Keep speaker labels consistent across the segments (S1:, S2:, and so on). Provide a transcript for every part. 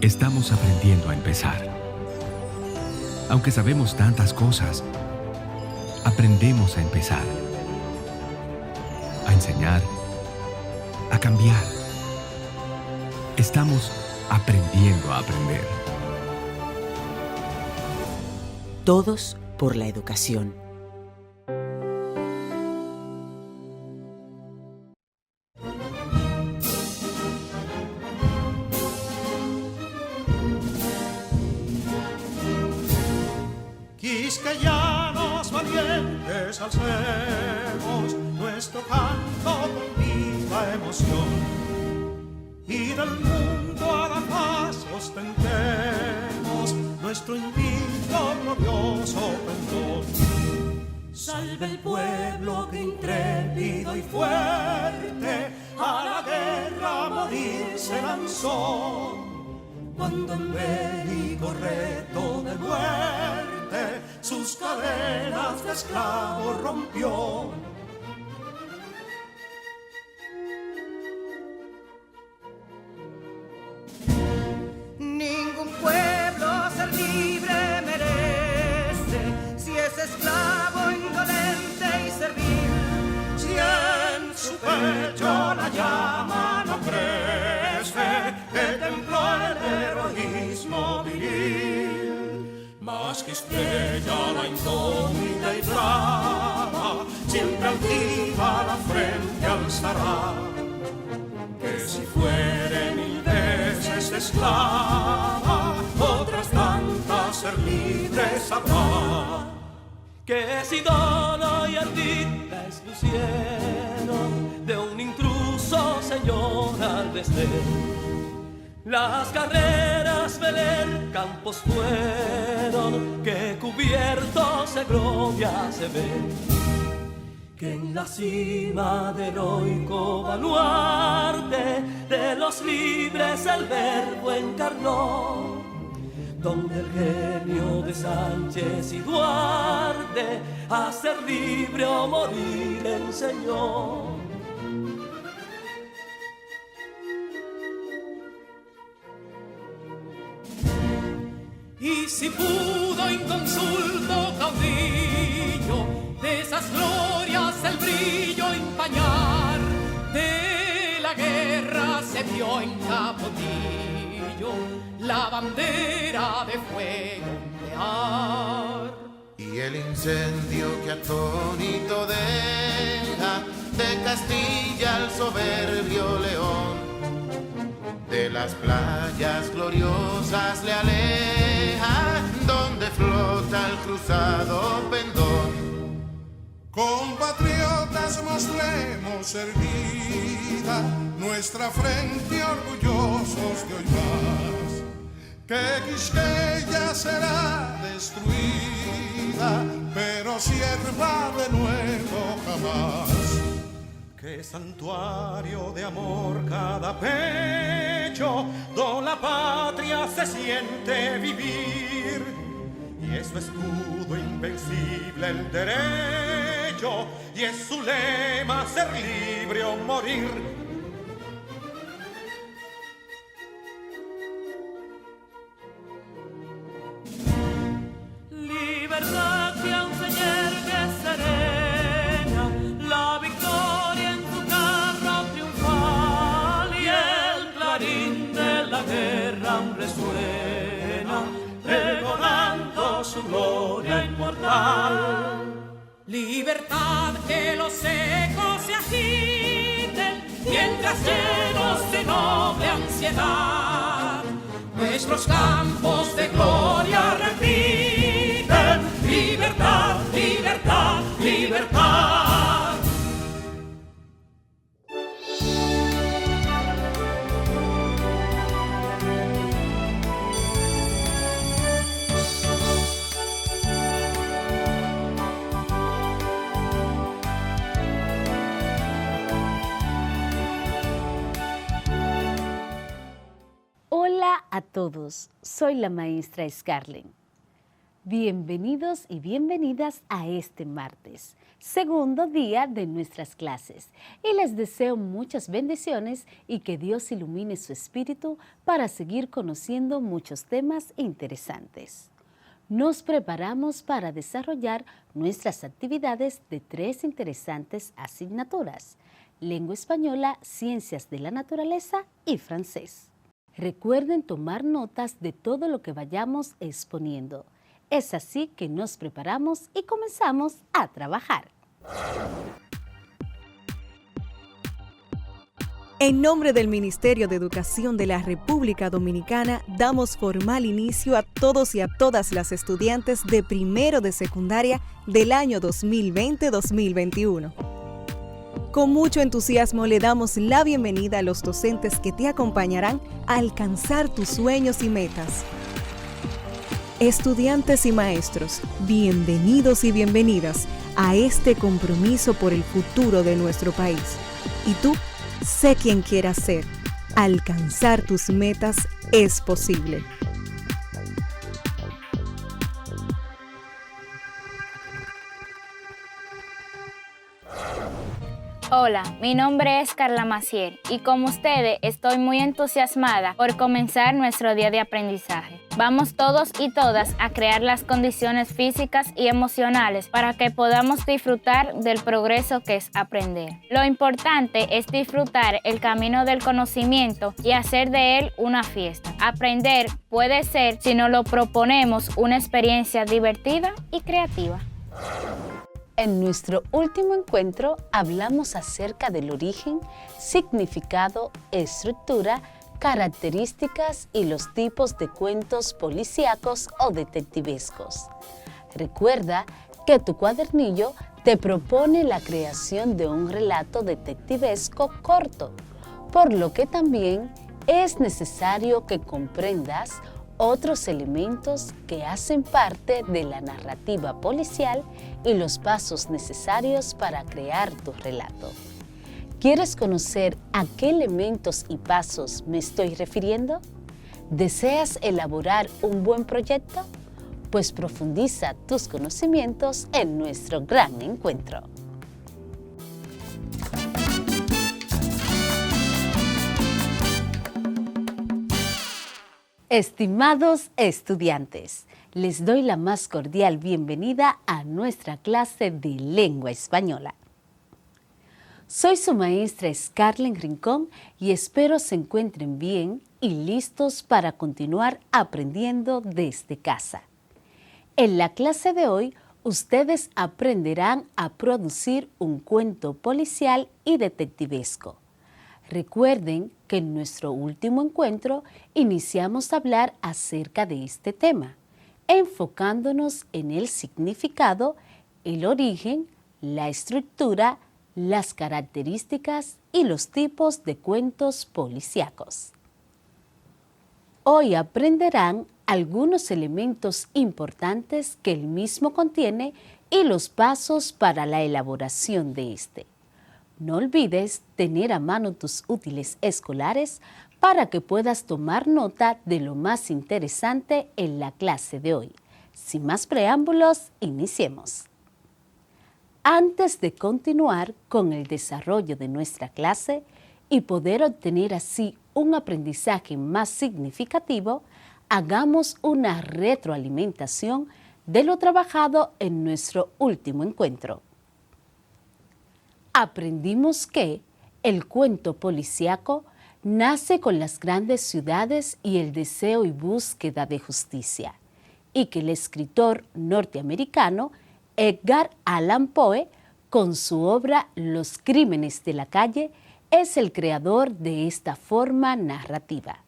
S1: Estamos aprendiendo a empezar. Aunque sabemos tantas cosas, aprendemos a empezar, a enseñar, a cambiar. Estamos aprendiendo a aprender.
S2: Todos por la educación.
S3: Quisqueyanos valientes alcemos nuestro canto con viva emoción, y del mundo a la paz ostentemos nuestro invicto glorioso pendón. Salve el pueblo que intrépido y fuerte a la guerra a morir se lanzó, cuando en bélico reto de muerte sus cadenas de esclavo rompió.
S4: Ningún pueblo ser libre merece si es esclavo, indolente y servil.
S3: Si en su pecho la llama no crece, que templó el heroísmo viril, más que estrella la indómita y brava, siempre altiva la frente alzará, que si fuere mil veces esclava, otras tantas ser libres habrá.
S5: Que si dono y arditas lucieron de un intruso señor al desdén, las carreras veler campos fueron que cubiertos de gloria se ven, que en la cima del heroico baluarte de los libres el verbo encarnó, donde el genio de Sánchez y Duarte a ser libre o morir enseñó.
S6: Y si pudo inconsulto caudillo de esas glorias el brillo empañar, de la guerra se vio en Capotillo la bandera de fuego ondear.
S7: Y el incendio que atónito deja de Castilla al soberbio león, de las playas gloriosas le aleja, donde flota el cruzado pendón.
S3: Compatriotas, mostremos erguida nuestra frente orgullosos de hoy más, que Quisqueya será destruida, pero sierva de nuevo jamás. Que santuario de amor cada pecho, donde la patria se siente vivir, y es su escudo invencible el derecho, y es su lema ser libre o morir.
S5: Libertad que aún se yergue serena, la victoria en tu carro triunfal, y el clarín de la guerra aún resuena, pregonando su gloria inmortal.
S6: Libertad, que los ecos se agiten mientras llenos de noble ansiedad nuestros campos de gloria repiten: libertad, libertad, libertad.
S8: Hola a todos, soy la maestra Scarlett. Bienvenidos y bienvenidas a este martes, segundo día de nuestras clases, y les deseo muchas bendiciones y que Dios ilumine su espíritu para seguir conociendo muchos temas interesantes. Nos preparamos para desarrollar nuestras actividades de 3 interesantes asignaturas: Lengua española, Ciencias de la Naturaleza y Francés. Recuerden tomar notas de todo lo que vayamos exponiendo. Es así que nos preparamos y comenzamos a trabajar.
S9: En nombre del Ministerio de Educación de la República Dominicana, damos formal inicio a todos y a todas las estudiantes de primero de secundaria del año 2020-2021. Con mucho entusiasmo le damos la bienvenida a los docentes que te acompañarán a alcanzar tus sueños y metas. Estudiantes y maestros, bienvenidos y bienvenidas a este compromiso por el futuro de nuestro país. Y tú, sé quien quieras ser. Alcanzar tus metas es posible.
S10: Hola, mi nombre es Carla Maciel y como ustedes estoy muy entusiasmada por comenzar nuestro día de aprendizaje. Vamos todos y todas a crear las condiciones físicas y emocionales para que podamos disfrutar del progreso que es aprender. Lo importante es disfrutar el camino del conocimiento y hacer de él una fiesta. Aprender puede ser, si nos lo proponemos, una experiencia divertida y creativa.
S8: En nuestro último encuentro hablamos acerca del origen, significado, estructura, características y los tipos de cuentos policíacos o detectivescos. Recuerda que tu cuadernillo te propone la creación de un relato detectivesco corto, por lo que también es necesario que comprendas otros elementos que hacen parte de la narrativa policial y los pasos necesarios para crear tu relato. ¿Quieres conocer a qué elementos y pasos me estoy refiriendo? ¿Deseas elaborar un buen proyecto? Pues profundiza tus conocimientos en nuestro gran encuentro. Estimados estudiantes, les doy la más cordial bienvenida a nuestra clase de lengua española. Soy su maestra Scarlett Rincón y espero se encuentren bien y listos para continuar aprendiendo desde casa. En la clase de hoy, ustedes aprenderán a producir un cuento policial y detectivesco. Recuerden que en nuestro último encuentro iniciamos a hablar acerca de este tema, enfocándonos en el significado, el origen, la estructura, las características y los tipos de cuentos policíacos. Hoy aprenderán algunos elementos importantes que el mismo contiene y los pasos para la elaboración de este. No olvides tener a mano tus útiles escolares para que puedas tomar nota de lo más interesante en la clase de hoy. Sin más preámbulos, iniciemos. Antes de continuar con el desarrollo de nuestra clase y poder obtener así un aprendizaje más significativo, hagamos una retroalimentación de lo trabajado en nuestro último encuentro. Aprendimos que el cuento policíaco nace con las grandes ciudades y el deseo y búsqueda de justicia, y que el escritor norteamericano Edgar Allan Poe, con su obra Los crímenes de la calle, es el creador de esta forma narrativa.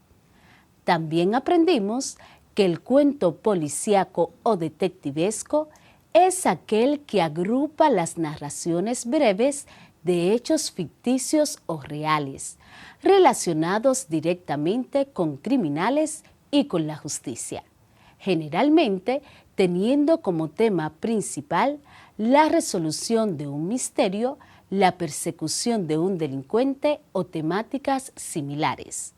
S8: También aprendimos que el cuento policíaco o detectivesco es aquel que agrupa las narraciones breves de hechos ficticios o reales, relacionados directamente con criminales y con la justicia, generalmente teniendo como tema principal la resolución de un misterio, la persecución de un delincuente o temáticas similares.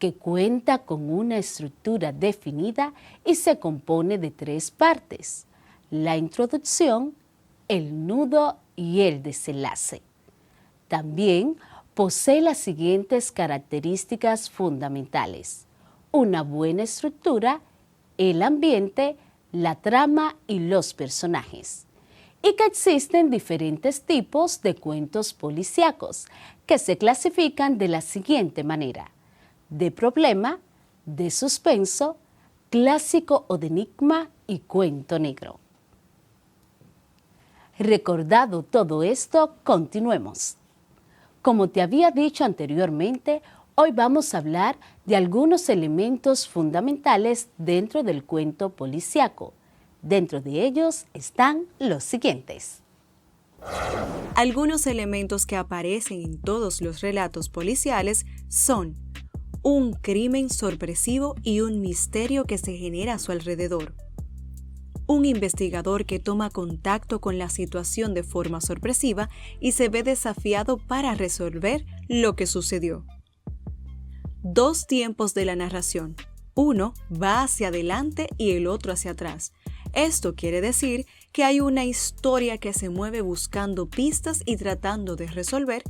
S8: que cuenta con una estructura definida y se compone de 3 partes: la introducción, el nudo y el desenlace. También posee las siguientes características fundamentales: una buena estructura, el ambiente, la trama y los personajes. Y que existen diferentes tipos de cuentos policíacos que se clasifican de la siguiente manera: de problema, de suspenso, clásico o de enigma y cuento negro. Recordado todo esto, continuemos. Como te había dicho anteriormente, hoy vamos a hablar de algunos elementos fundamentales dentro del cuento policíaco. Dentro de ellos están los siguientes.
S9: Algunos elementos que aparecen en todos los relatos policiales son un crimen sorpresivo y un misterio que se genera a su alrededor. Un investigador que toma contacto con la situación de forma sorpresiva y se ve desafiado para resolver lo que sucedió. 2 tiempos de la narración. Uno va hacia adelante y el otro hacia atrás. Esto quiere decir que hay una historia que se mueve buscando pistas y tratando de resolver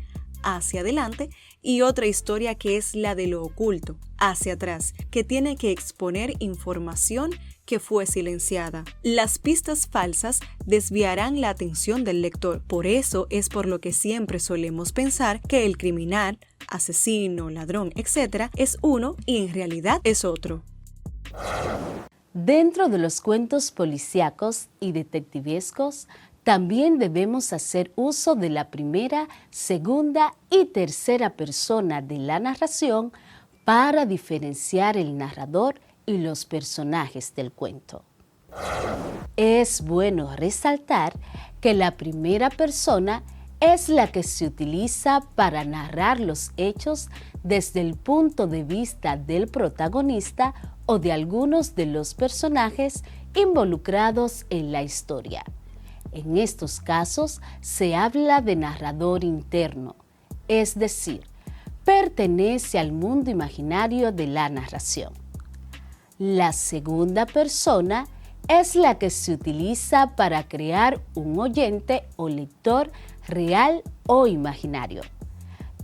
S9: hacia adelante, y otra historia que es la de lo oculto, hacia atrás, que tiene que exponer información que fue silenciada. Las pistas falsas desviarán la atención del lector. Por eso es por lo que siempre solemos pensar que el criminal, asesino, ladrón, etc. es uno y en realidad es otro.
S8: Dentro de los cuentos policíacos y detectivescos, también debemos hacer uso de la primera, segunda y tercera persona de la narración para diferenciar el narrador y los personajes del cuento. Es bueno resaltar que la primera persona es la que se utiliza para narrar los hechos desde el punto de vista del protagonista o de algunos de los personajes involucrados en la historia. En estos casos se habla de narrador interno, es decir, pertenece al mundo imaginario de la narración. La segunda persona es la que se utiliza para crear un oyente o lector real o imaginario.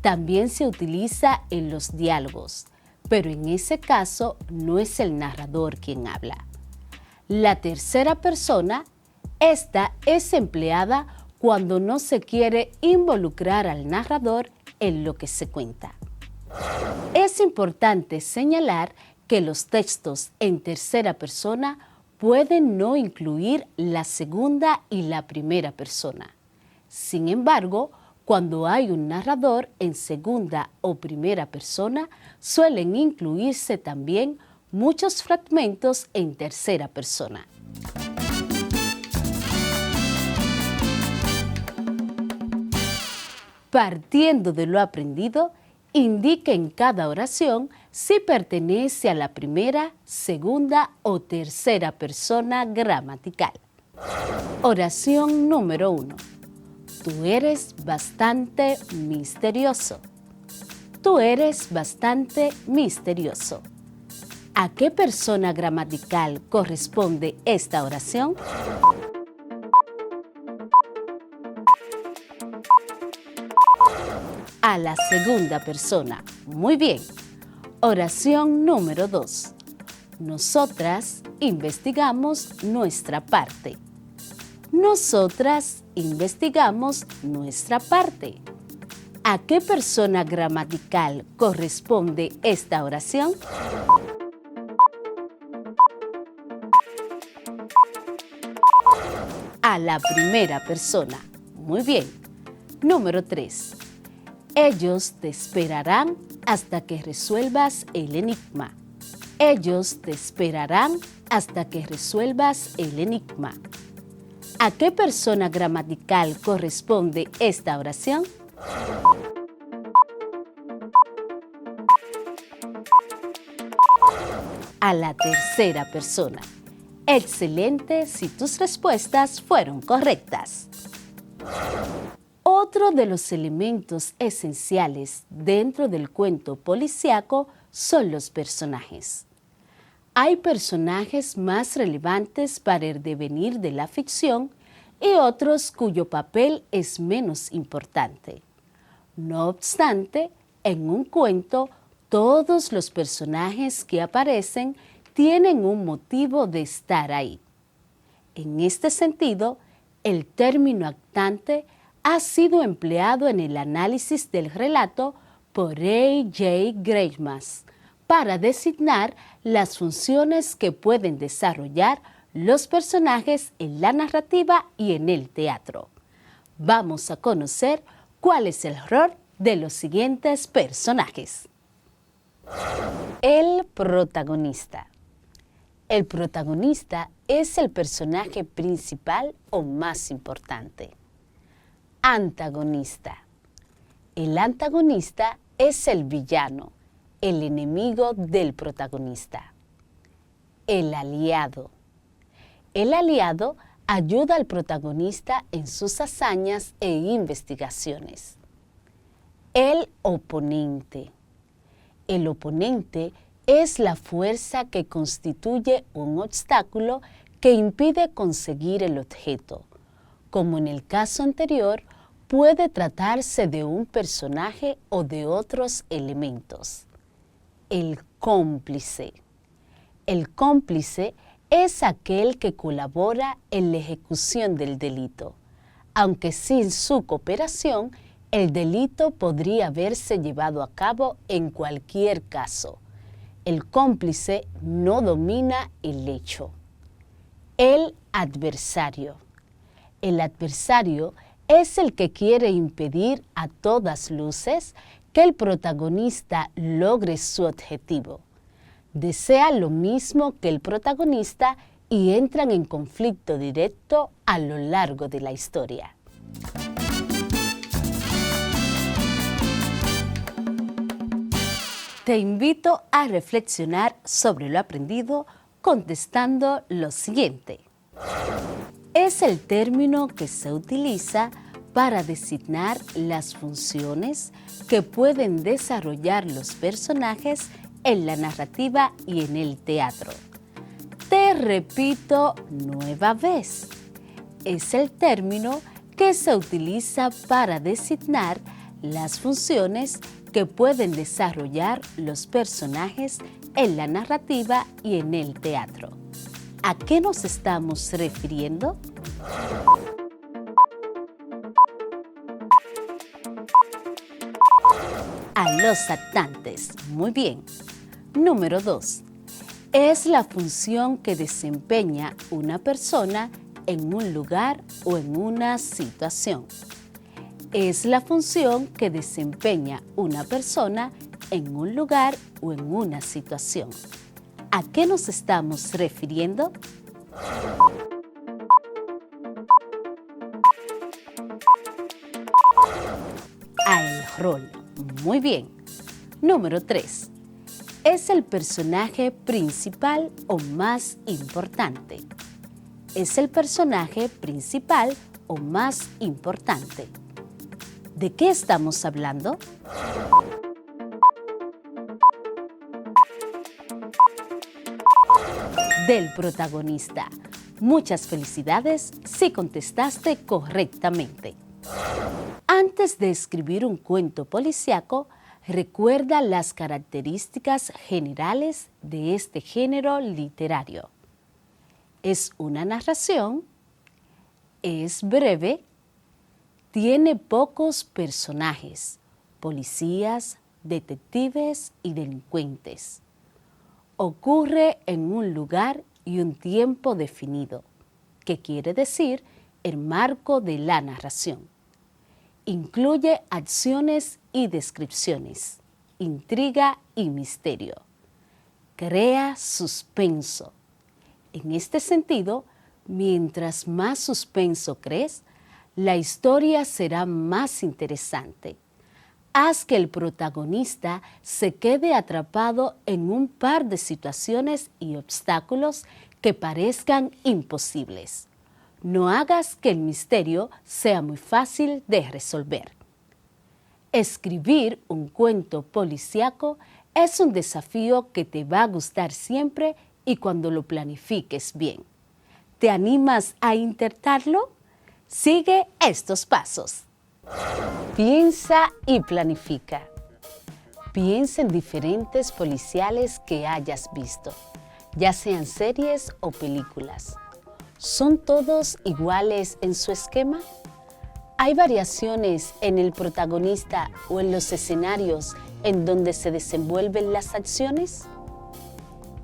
S8: También se utiliza en los diálogos, pero en ese caso no es el narrador quien habla. La tercera persona, esta es empleada cuando no se quiere involucrar al narrador en lo que se cuenta. Es importante señalar que los textos en tercera persona pueden no incluir la segunda y la primera persona. Sin embargo, cuando hay un narrador en segunda o primera persona, suelen incluirse también muchos fragmentos en tercera persona. Partiendo de lo aprendido, indique en cada oración si pertenece a la primera, segunda o tercera persona gramatical. Oración número 1. Tú eres bastante misterioso. Tú eres bastante misterioso. ¿A qué persona gramatical corresponde esta oración? A la segunda persona. Muy bien. Oración número 2. Nosotras investigamos nuestra parte. Nosotras investigamos nuestra parte. ¿A qué persona gramatical corresponde esta oración? A la primera persona. Muy bien. Número 3. Ellos te esperarán hasta que resuelvas el enigma. Ellos te esperarán hasta que resuelvas el enigma. ¿A qué persona gramatical corresponde esta oración? A la tercera persona. Excelente si tus respuestas fueron correctas. Otro Otro de los elementos esenciales dentro del cuento policíaco son los personajes. Hay personajes más relevantes para el devenir de la ficción y otros cuyo papel es menos importante. No obstante, en un cuento, todos los personajes que aparecen tienen un motivo de estar ahí. En este sentido, el término actante ha sido empleado en el análisis del relato por A.J. Greimas para designar las funciones que pueden desarrollar los personajes en la narrativa y en el teatro. Vamos a conocer cuál es el rol de los siguientes personajes. El protagonista. El protagonista es el personaje principal o más importante. Antagonista. El antagonista es el villano, el enemigo del protagonista. El aliado. El aliado ayuda al protagonista en sus hazañas e investigaciones. El oponente. El oponente es la fuerza que constituye un obstáculo que impide conseguir el objeto. Como en el caso anterior, puede tratarse de un personaje o de otros elementos. El cómplice. El cómplice es aquel que colabora en la ejecución del delito, aunque sin su cooperación, el delito podría haberse llevado a cabo en cualquier caso. El cómplice no domina el hecho. El adversario. El adversario es el que quiere impedir a todas luces que el protagonista logre su objetivo. Desea lo mismo que el protagonista y entran en conflicto directo a lo largo de la historia. Te invito a reflexionar sobre lo aprendido contestando lo siguiente. Es el término que se utiliza para designar las funciones que pueden desarrollar los personajes en la narrativa y en el teatro. Te repito nueva vez. Es el término que se utiliza para designar las funciones que pueden desarrollar los personajes en la narrativa y en el teatro. ¿A qué nos estamos refiriendo? A los actantes. Muy bien. Número 2. Es la función que desempeña una persona en un lugar o en una situación. Es la función que desempeña una persona en un lugar o en una situación. ¿A qué nos estamos refiriendo? Al rol. Muy bien. Número 3. Es el personaje principal o más importante. Es el personaje principal o más importante. ¿De qué estamos hablando? Del protagonista. Muchas felicidades si contestaste correctamente. Antes de escribir un cuento policíaco, recuerda las características generales de este género literario. Es una narración, es breve, tiene pocos personajes, policías, detectives y delincuentes. Ocurre en un lugar y un tiempo definido, que quiere decir el marco de la narración. Incluye acciones y descripciones, intriga y misterio. Crea suspenso. En este sentido, mientras más suspenso crees, la historia será más interesante. Haz que el protagonista se quede atrapado en un par de situaciones y obstáculos que parezcan imposibles. No hagas que el misterio sea muy fácil de resolver. Escribir un cuento policíaco es un desafío que te va a gustar siempre y cuando lo planifiques bien. ¿Te animas a intentarlo? Sigue estos pasos. Piensa y planifica. Piensa en diferentes policiales que hayas visto, ya sean series o películas. ¿Son todos iguales en su esquema? ¿Hay variaciones en el protagonista o en los escenarios en donde se desenvuelven las acciones?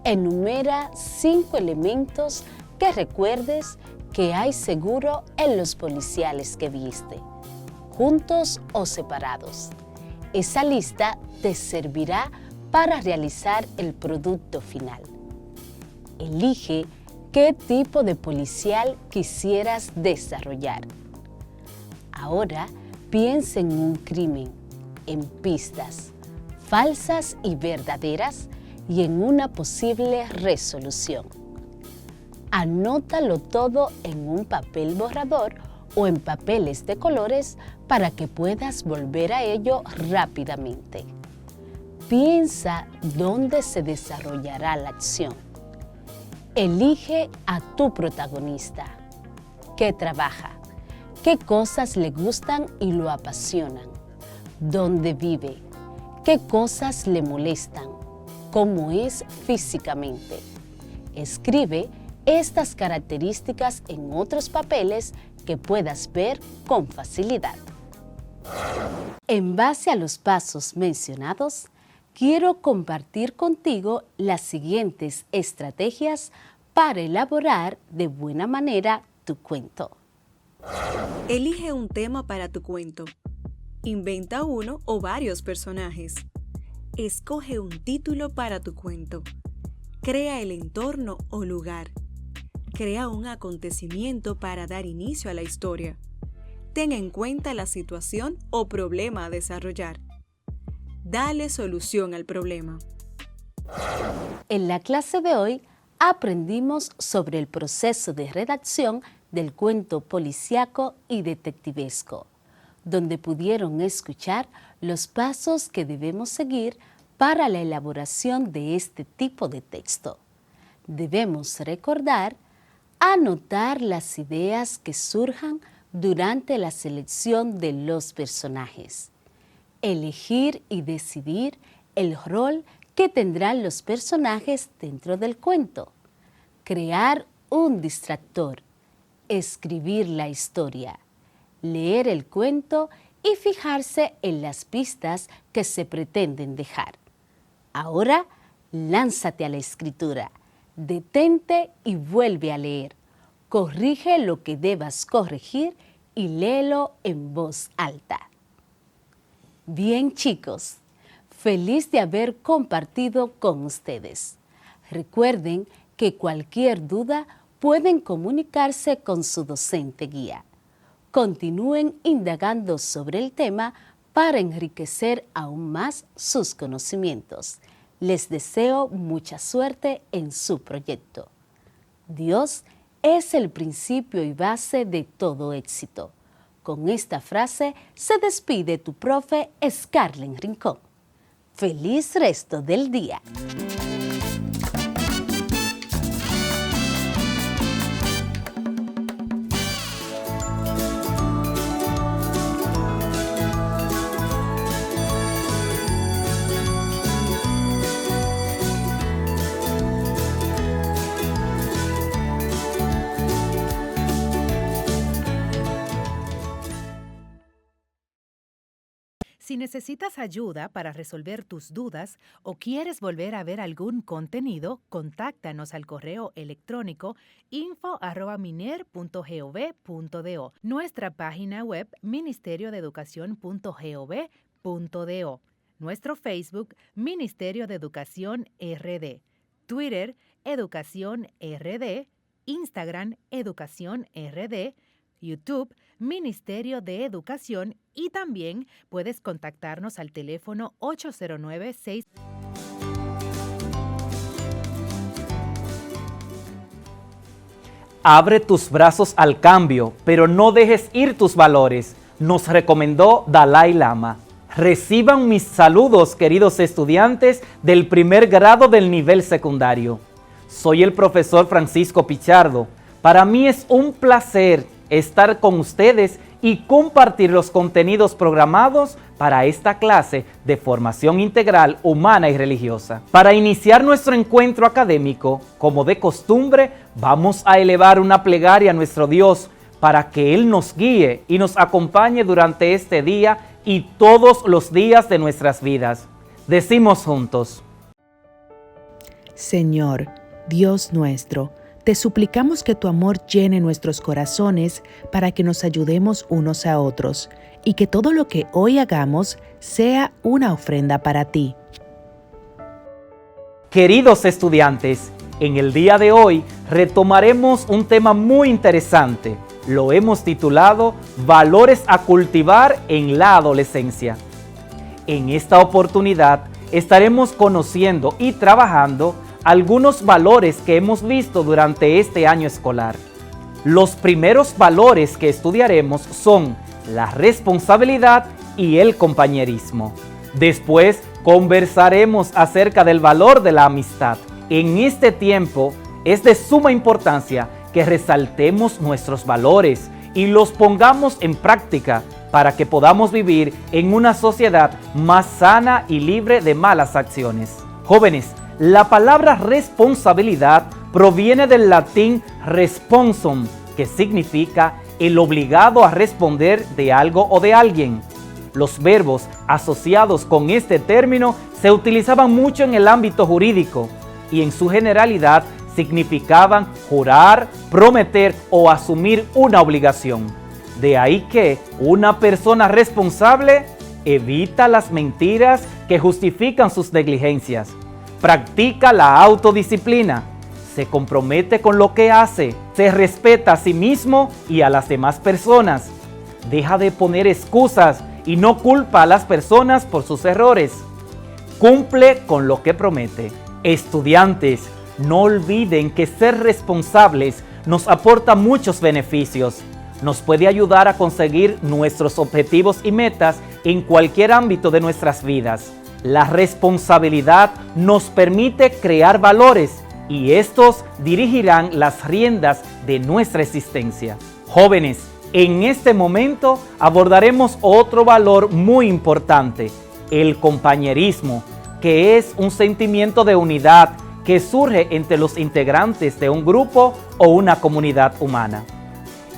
S8: Enumera 5 elementos que recuerdes que hay seguro en los policiales que viste, juntos o separados. Esa lista te servirá para realizar el producto final. Elige qué tipo de policial quisieras desarrollar. Ahora piensa en un crimen, en pistas, falsas y verdaderas, y en una posible resolución. Anótalo todo en un papel borrador o en papeles de colores para que puedas volver a ello rápidamente. Piensa dónde se desarrollará la acción. Elige a tu protagonista. ¿Qué trabaja? ¿Qué cosas le gustan y lo apasionan? ¿Dónde vive? ¿Qué cosas le molestan? ¿Cómo es físicamente? Escribe estas características en otros papeles que puedas ver con facilidad. En base a los pasos mencionados, quiero compartir contigo las siguientes estrategias para elaborar de buena manera tu cuento.
S9: Elige un tema para tu cuento. Inventa uno o varios personajes. Escoge un título para tu cuento. Crea el entorno o lugar. Crea un acontecimiento para dar inicio a la historia. Ten en cuenta la situación o problema a desarrollar. Dale solución al problema.
S8: En la clase de hoy aprendimos sobre el proceso de redacción del cuento policíaco y detectivesco, donde pudieron escuchar los pasos que debemos seguir para la elaboración de este tipo de texto. Debemos recordar, anotar las ideas que surjan durante la selección de los personajes, elegir y decidir el rol que tendrán los personajes dentro del cuento, crear un distractor, escribir la historia, leer el cuento y fijarse en las pistas que se pretenden dejar. Ahora, lánzate a la escritura, detente y vuelve a leer. Corrige lo que debas corregir y léelo en voz alta. Bien, chicos, feliz de haber compartido con ustedes. Recuerden que cualquier duda pueden comunicarse con su docente guía. Continúen indagando sobre el tema para enriquecer aún más sus conocimientos. Les deseo mucha suerte en su proyecto. Dios es el principio y base de todo éxito. Con esta frase se despide tu profe Scarlett Rincón. ¡Feliz resto del día!
S11: Si necesitas ayuda para resolver tus dudas o quieres volver a ver algún contenido, contáctanos al correo electrónico info@miner.gov.do, nuestra página web ministeriodeeducacion.gov.do, nuestro Facebook Ministerio de Educación RD, Twitter Educación RD, Instagram Educación RD, YouTube Ministerio de Educación y también puedes contactarnos al teléfono 809-6.
S12: Abre tus brazos al cambio, pero no dejes ir tus valores, nos recomendó Dalai Lama. Reciban mis saludos, queridos estudiantes del primer grado del nivel secundario. Soy el profesor Francisco Pichardo. Para mí es un placer estar con ustedes y compartir los contenidos programados para esta clase de formación integral humana y religiosa. Para iniciar nuestro encuentro académico, como de costumbre, vamos a elevar una plegaria a nuestro Dios para que Él nos guíe y nos acompañe durante este día y todos los días de nuestras vidas. Decimos juntos:
S13: Señor, Dios nuestro, te suplicamos que tu amor llene nuestros corazones para que nos ayudemos unos a otros y que todo lo que hoy hagamos sea una ofrenda para ti.
S12: Queridos estudiantes, en el día de hoy retomaremos un tema muy interesante. Lo hemos titulado Valores a cultivar en la adolescencia. En esta oportunidad estaremos conociendo y trabajando algunos valores que hemos visto durante este año escolar. Los primeros valores que estudiaremos son la responsabilidad y el compañerismo. Después conversaremos acerca del valor de la amistad. En este tiempo es de suma importancia que resaltemos nuestros valores y los pongamos en práctica para que podamos vivir en una sociedad más sana y libre de malas acciones. Jóvenes, la palabra responsabilidad proviene del latín responsum, que significa el obligado a responder de algo o de alguien. Los verbos asociados con este término se utilizaban mucho en el ámbito jurídico y en su generalidad significaban jurar, prometer o asumir una obligación. De ahí que una persona responsable evita las mentiras que justifican sus negligencias, practica la autodisciplina, se compromete con lo que hace, se respeta a sí mismo y a las demás personas, deja de poner excusas y no culpa a las personas por sus errores, cumple con lo que promete. Estudiantes, no olviden que ser responsables nos aporta muchos beneficios. Nos puede ayudar a conseguir nuestros objetivos y metas en cualquier ámbito de nuestras vidas. La responsabilidad nos permite crear valores y estos dirigirán las riendas de nuestra existencia. Jóvenes, en este momento abordaremos otro valor muy importante, el compañerismo, que es un sentimiento de unidad que surge entre los integrantes de un grupo o una comunidad humana.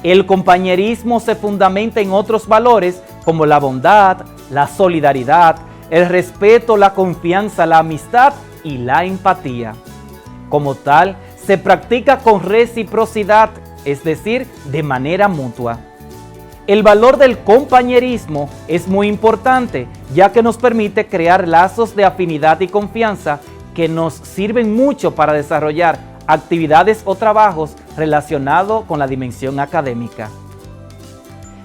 S12: El compañerismo se fundamenta en otros valores como la bondad, la solidaridad, el respeto, la confianza, la amistad y la empatía. Como tal, se practica con reciprocidad, es decir, de manera mutua. El valor del compañerismo es muy importante, ya que nos permite crear lazos de afinidad y confianza que nos sirven mucho para desarrollar actividades o trabajos relacionados con la dimensión académica.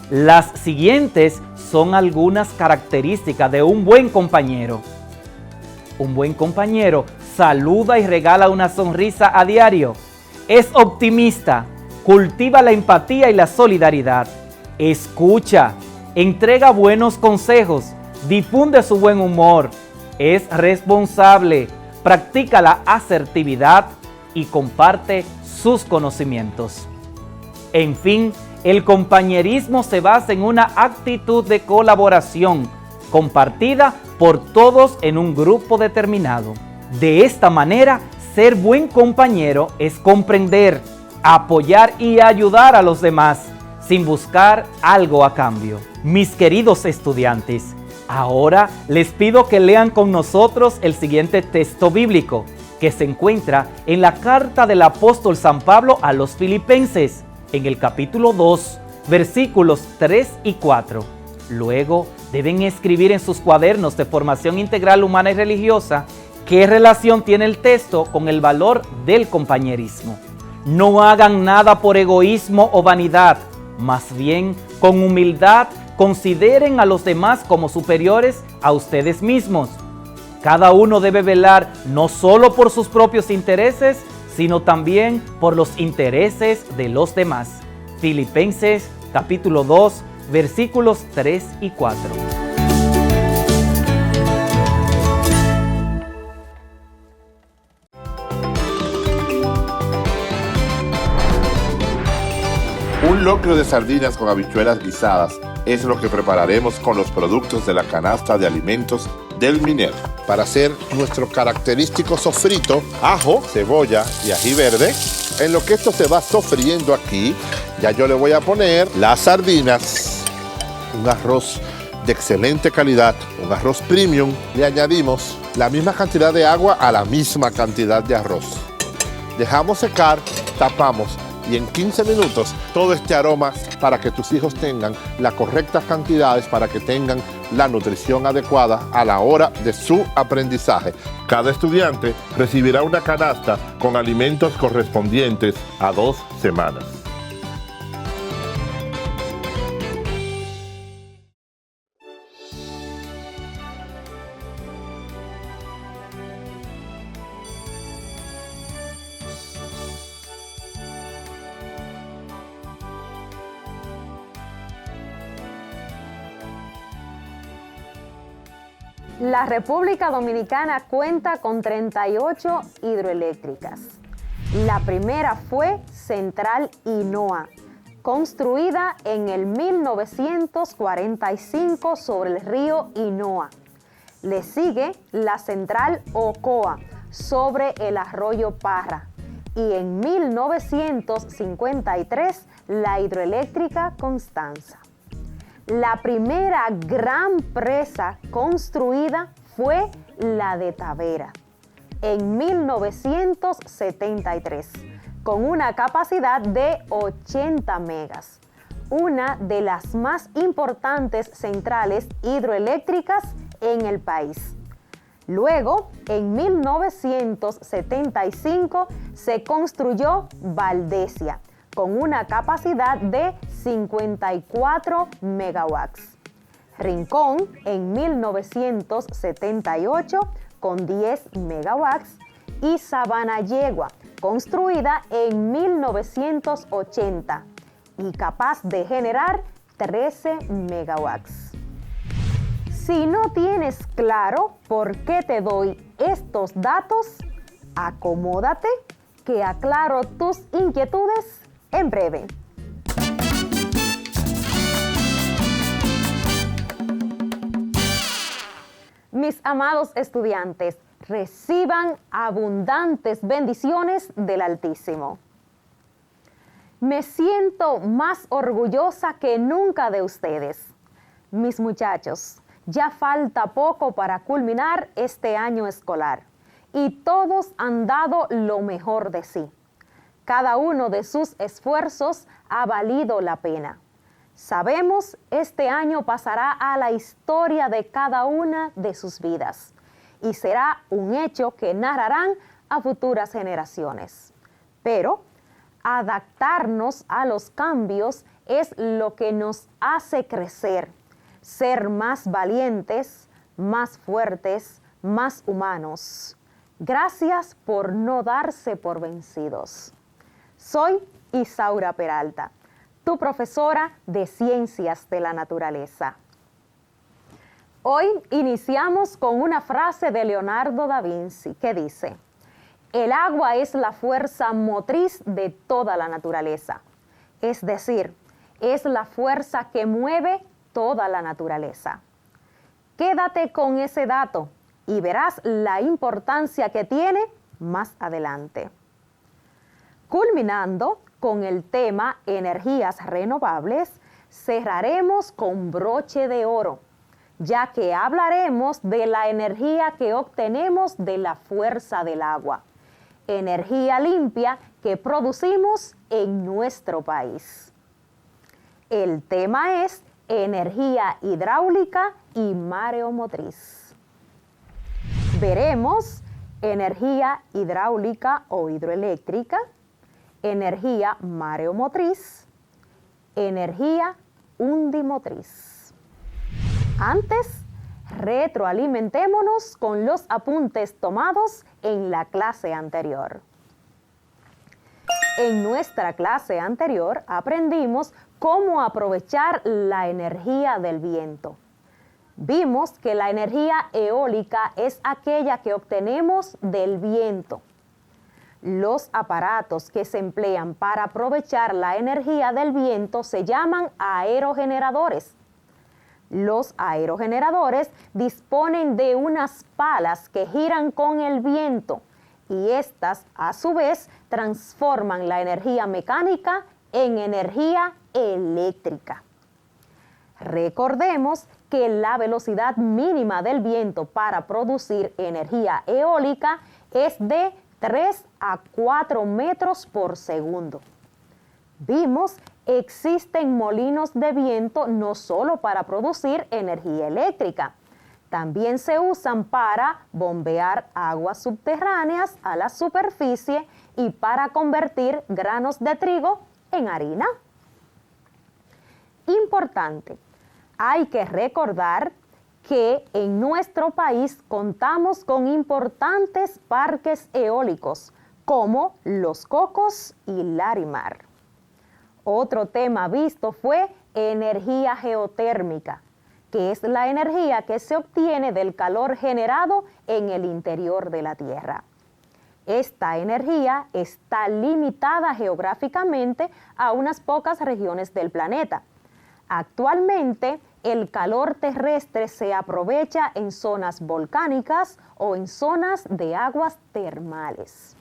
S12: Las siguientes son algunas características de un buen compañero. Un buen compañero saluda y regala una sonrisa a diario. Es optimista, cultiva la empatía y la solidaridad. Escucha, entrega buenos consejos, difunde su buen humor. Es responsable, practica la asertividad y comparte sus conocimientos. En fin, el compañerismo se basa en una actitud de colaboración compartida por todos en un grupo determinado. De esta manera, ser buen compañero es comprender, apoyar y ayudar a los demás sin buscar algo a cambio. Mis queridos estudiantes, ahora les pido que lean con nosotros el siguiente texto bíblico que se encuentra en la carta del apóstol San Pablo a los Filipenses, en el capítulo 2, versículos 3 y 4. Luego deben escribir en sus cuadernos de formación integral humana y religiosa qué relación tiene el texto con el valor del compañerismo. No hagan nada por egoísmo o vanidad, más bien con humildad consideren a los demás como superiores a ustedes mismos. Cada uno debe velar no solo por sus propios intereses, sino también por los intereses de los demás. Filipenses capítulo 2, versículos 3 y 4.
S14: Un locro de sardinas con habichuelas guisadas es lo que prepararemos con los productos de la canasta de alimentos del minero. Para hacer nuestro característico sofrito, ajo, cebolla y ají verde, en lo que esto se va sofriendo aquí, ya yo le voy a poner las sardinas, un arroz de excelente calidad, un arroz premium. Le añadimos la misma cantidad de agua a la misma cantidad de arroz. Dejamos secar, tapamos y en 15 minutos todo este aroma para que tus hijos tengan las correctas cantidades, para que tengan la nutrición adecuada a la hora de su aprendizaje. Cada estudiante recibirá una canasta con alimentos correspondientes a 2 semanas.
S15: La República Dominicana cuenta con 38 hidroeléctricas. La primera fue Central Inoa, construida en el 1945 sobre el río Inoa. Le sigue la Central Ocoa sobre el arroyo Parra. Y en 1953 la hidroeléctrica Constanza. La primera gran presa construida fue la de Tavera en 1973, con una capacidad de 80 megas, una de las más importantes centrales hidroeléctricas en el país. Luego, en 1975, se construyó Valdesia, con una capacidad de 54 megawatts. Rincón en 1978 con 10 megawatts y Sabana Yegua, construida en 1980 y capaz de generar 13 megawatts. Si no tienes claro por qué te doy estos datos, acomódate que aclaro tus inquietudes en breve. Mis amados estudiantes, reciban abundantes bendiciones del Altísimo. Me siento más orgullosa que nunca de ustedes. Mis muchachos, ya falta poco para culminar este año escolar y todos han dado lo mejor de sí. Cada uno de sus esfuerzos ha valido la pena. Sabemos, este año pasará a la historia de cada una de sus vidas y será un hecho que narrarán a futuras generaciones. Pero adaptarnos a los cambios es lo que nos hace crecer, ser más valientes, más fuertes, más humanos. Gracias por no darse por vencidos. Soy Isaura Peralta, tu profesora de Ciencias de la Naturaleza. Hoy iniciamos con una frase de Leonardo da Vinci que dice: el agua es la fuerza motriz de toda la naturaleza. Es decir, es la fuerza que mueve toda la naturaleza. Quédate con ese dato y verás la importancia que tiene más adelante. Culminando con el tema energías renovables, cerraremos con broche de oro, ya que hablaremos de la energía que obtenemos de la fuerza del agua, energía limpia que producimos en nuestro país. El tema es energía hidráulica y mareomotriz. Veremos energía hidráulica o hidroeléctrica, energía mareomotriz, energía undimotriz. Antes, retroalimentémonos con los apuntes tomados en la clase anterior. En nuestra clase anterior aprendimos cómo aprovechar la energía del viento. Vimos que la energía eólica es aquella que obtenemos del viento. Los aparatos que se emplean para aprovechar la energía del viento se llaman aerogeneradores. Los aerogeneradores disponen de unas palas que giran con el viento y estas, a su vez, transforman la energía mecánica en energía eléctrica. Recordemos que la velocidad mínima del viento para producir energía eólica es de 3 a 4 metros por segundo. Vimos, existen molinos de viento no solo para producir energía eléctrica, también se usan para bombear aguas subterráneas a la superficie y para convertir granos de trigo en harina. Importante, hay que recordar que en nuestro país contamos con importantes parques eólicos como Los Cocos y Larimar. Otro tema visto fue energía geotérmica, que es la energía que se obtiene del calor generado en el interior de la Tierra. Esta energía está limitada geográficamente a unas pocas regiones del planeta. Actualmente, el calor terrestre se aprovecha en zonas volcánicas o en zonas de aguas termales.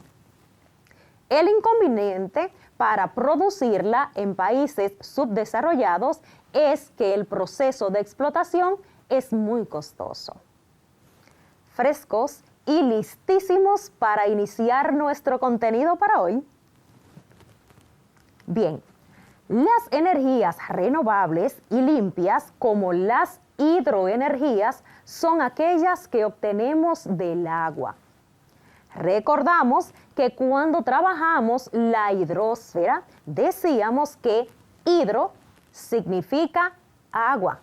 S15: El inconveniente para producirla en países subdesarrollados es que el proceso de explotación es muy costoso. Frescos y listísimos para iniciar nuestro contenido para hoy. Bien, las energías renovables y limpias, como las hidroenergías, son aquellas que obtenemos del agua. Recordamos que cuando trabajamos la hidrosfera, decíamos que hidro significa agua.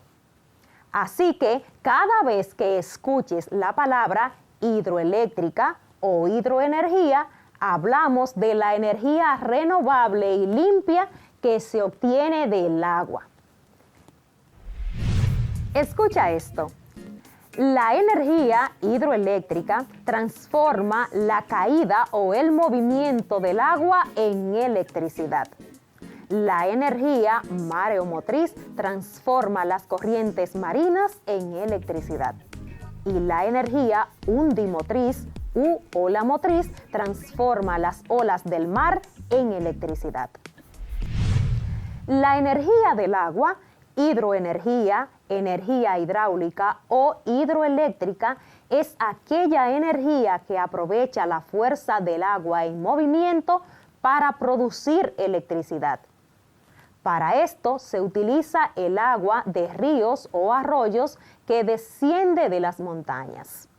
S15: Así que cada vez que escuches la palabra hidroeléctrica o hidroenergía, hablamos de la energía renovable y limpia que se obtiene del agua. Escucha esto. La energía hidroeléctrica transforma la caída o el movimiento del agua en electricidad. La energía mareomotriz transforma las corrientes marinas en electricidad. Y la energía undimotriz u ola motriz transforma las olas del mar en electricidad. La energía del agua, hidroenergía, energía hidráulica o hidroeléctrica, es aquella energía que aprovecha la fuerza del agua en movimiento para producir electricidad. Para esto se utiliza el agua de ríos o arroyos que desciende de las montañas.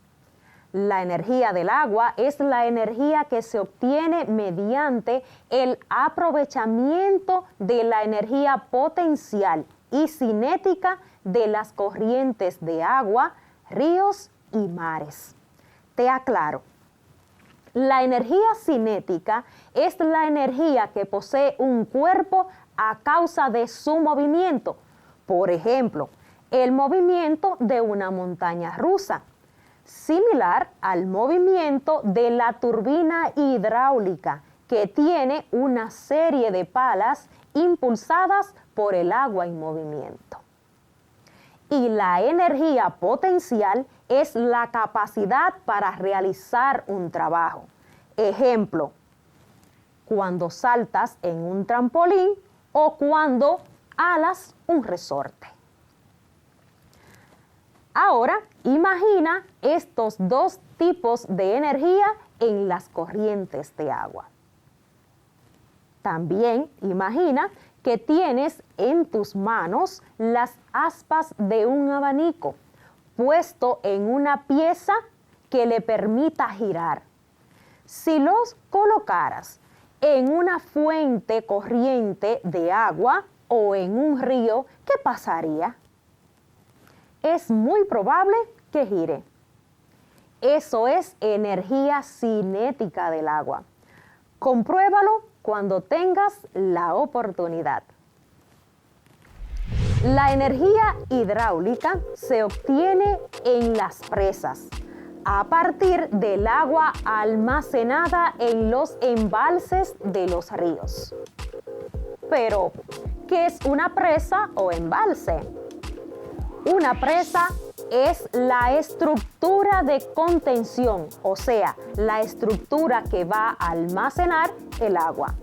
S15: La energía del agua es la energía que se obtiene mediante el aprovechamiento de la energía potencial y cinética de las corrientes de agua, ríos y mares. Te aclaro. La energía cinética es la energía que posee un cuerpo a causa de su movimiento. Por ejemplo, el movimiento de una montaña rusa, similar al movimiento de la turbina hidráulica, que tiene una serie de palas impulsadas por el agua en movimiento. Y la energía potencial es la capacidad para realizar un trabajo. Ejemplo, cuando saltas en un trampolín o cuando alas un resorte. Ahora, imagina estos dos tipos de energía en las corrientes de agua. También imagina que tienes en tus manos las aspas de un abanico puesto en una pieza que le permita girar. Si los colocaras en una fuente corriente de agua o en un río, ¿qué pasaría? Es muy probable que gire. Eso es energía cinética del agua. Compruébalo cuando tengas la oportunidad. La energía hidráulica se obtiene en las presas, a partir del agua almacenada en los embalses de los ríos. Pero, ¿qué es una presa o embalse? Una presa es la estructura de contención, o sea, la estructura que va a almacenar el agua.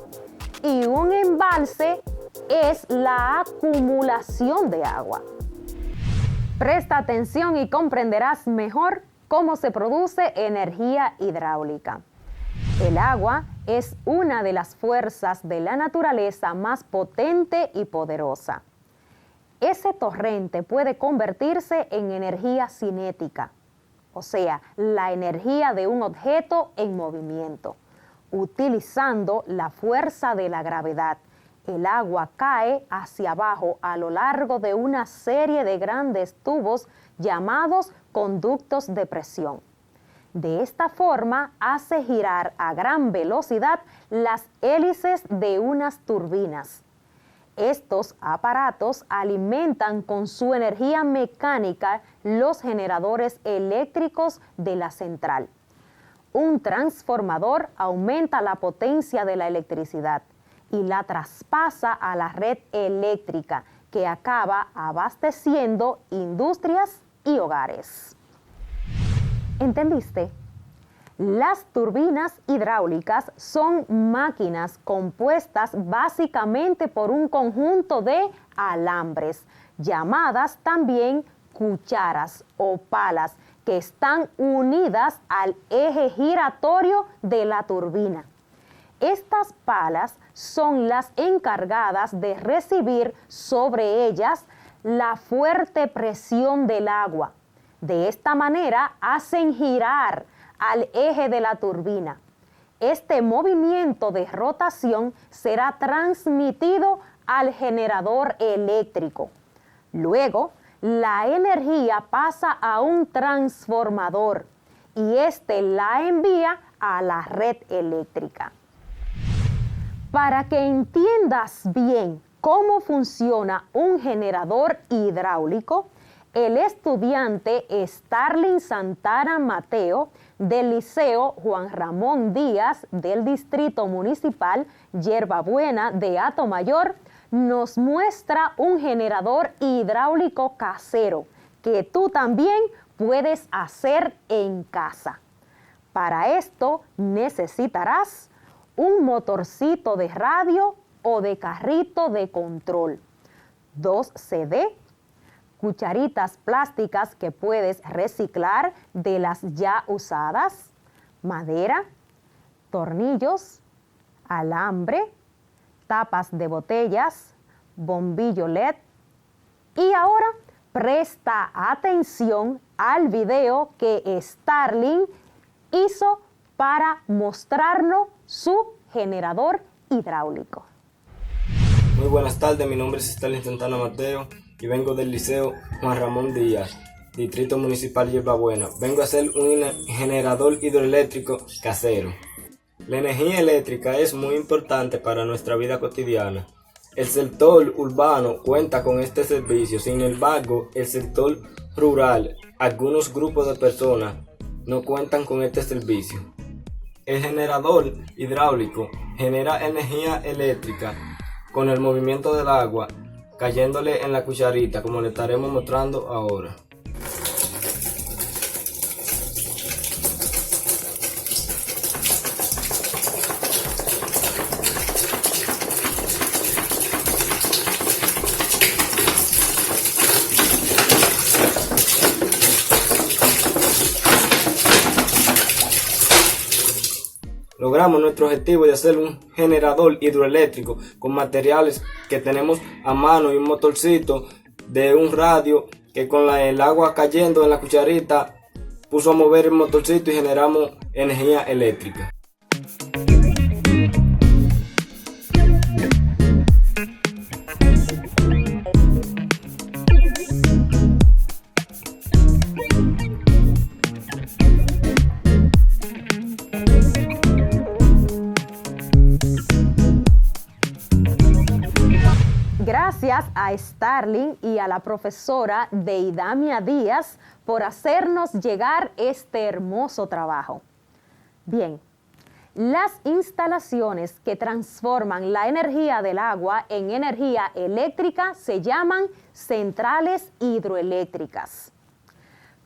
S15: Y un embalse es la acumulación de agua. Presta atención y comprenderás mejor cómo se produce energía hidráulica. El agua es una de las fuerzas de la naturaleza más potente y poderosa. Ese torrente puede convertirse en energía cinética, o sea, la energía de un objeto en movimiento. Utilizando la fuerza de la gravedad, el agua cae hacia abajo a lo largo de una serie de grandes tubos llamados conductos de presión. De esta forma hace girar a gran velocidad las hélices de unas turbinas. Estos aparatos alimentan con su energía mecánica los generadores eléctricos de la central. Un transformador aumenta la potencia de la electricidad y la traspasa a la red eléctrica, que acaba abasteciendo industrias y hogares. ¿Entendiste? Las turbinas hidráulicas son máquinas compuestas básicamente por un conjunto de alambres, llamadas también cucharas o palas, que están unidas al eje giratorio de la turbina. Estas palas son las encargadas de recibir sobre ellas la fuerte presión del agua. De esta manera hacen girar al eje de la turbina. Este movimiento de rotación será transmitido al generador eléctrico. Luego, la energía pasa a un transformador y este la envía a la red eléctrica. Para que entiendas bien cómo funciona un generador hidráulico, el estudiante Starling Santana Mateo del Liceo Juan Ramón Díaz del Distrito Municipal Yerbabuena de Atomayor nos muestra un generador hidráulico casero que tú también puedes hacer en casa. Para esto necesitarás un motorcito de radio o de carrito de control, 2 CD, cucharitas plásticas que puedes reciclar de las ya usadas, madera, tornillos, alambre, tapas de botellas, bombillo LED. Y ahora presta atención al video que Starling hizo para mostrarnos su generador hidráulico.
S16: Muy buenas tardes, mi nombre es Starling Santana Mateo y vengo del Liceo Juan Ramón Díaz, Distrito Municipal Yerbabuena. Vengo a hacer un generador hidroeléctrico casero. La energía eléctrica es muy importante para nuestra vida cotidiana. El sector urbano cuenta con este servicio, sin embargo, el sector rural, algunos grupos de personas no cuentan con este servicio. El generador hidráulico genera energía eléctrica con el movimiento del agua cayéndole en la cucharita, como le estaremos mostrando ahora. Logramos nuestro objetivo de hacer un generador hidroeléctrico con materiales que tenemos a mano y un motorcito de un radio que con el agua cayendo en la cucharita puso a mover el motorcito y generamos energía eléctrica.
S15: Gracias Gracias a Starling y a la profesora Deidamia Díaz por hacernos llegar este hermoso trabajo. Bien, las instalaciones que transforman la energía del agua en energía eléctrica se llaman centrales hidroeléctricas.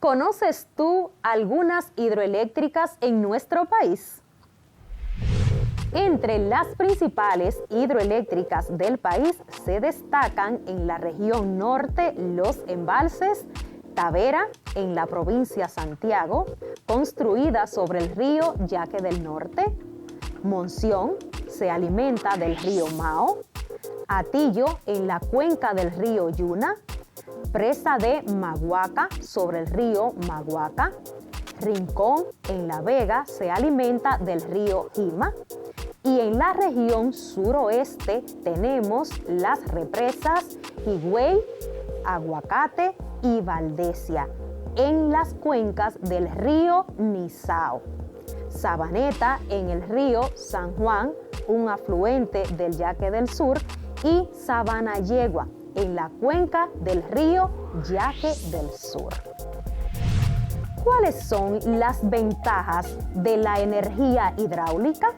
S15: ¿Conoces tú algunas hidroeléctricas en nuestro país? Entre las principales hidroeléctricas del país se destacan en la región norte los embalses Tavera, en la provincia Santiago, construida sobre el río Yaque del Norte. Monción se alimenta del río Mao. Atillo, en la cuenca del río Yuna. Presa de Maguaca, sobre el río Maguaca. Rincón, en La Vega, se alimenta del río Jima. Y en la región suroeste tenemos las represas Higüey, Aguacate y Valdesia, en las cuencas del río Nizao. Sabaneta, en el río San Juan, un afluente del Yaque del Sur, y Sabanayegua, en la cuenca del río Yaque del Sur. ¿Cuáles son las ventajas de la energía hidráulica?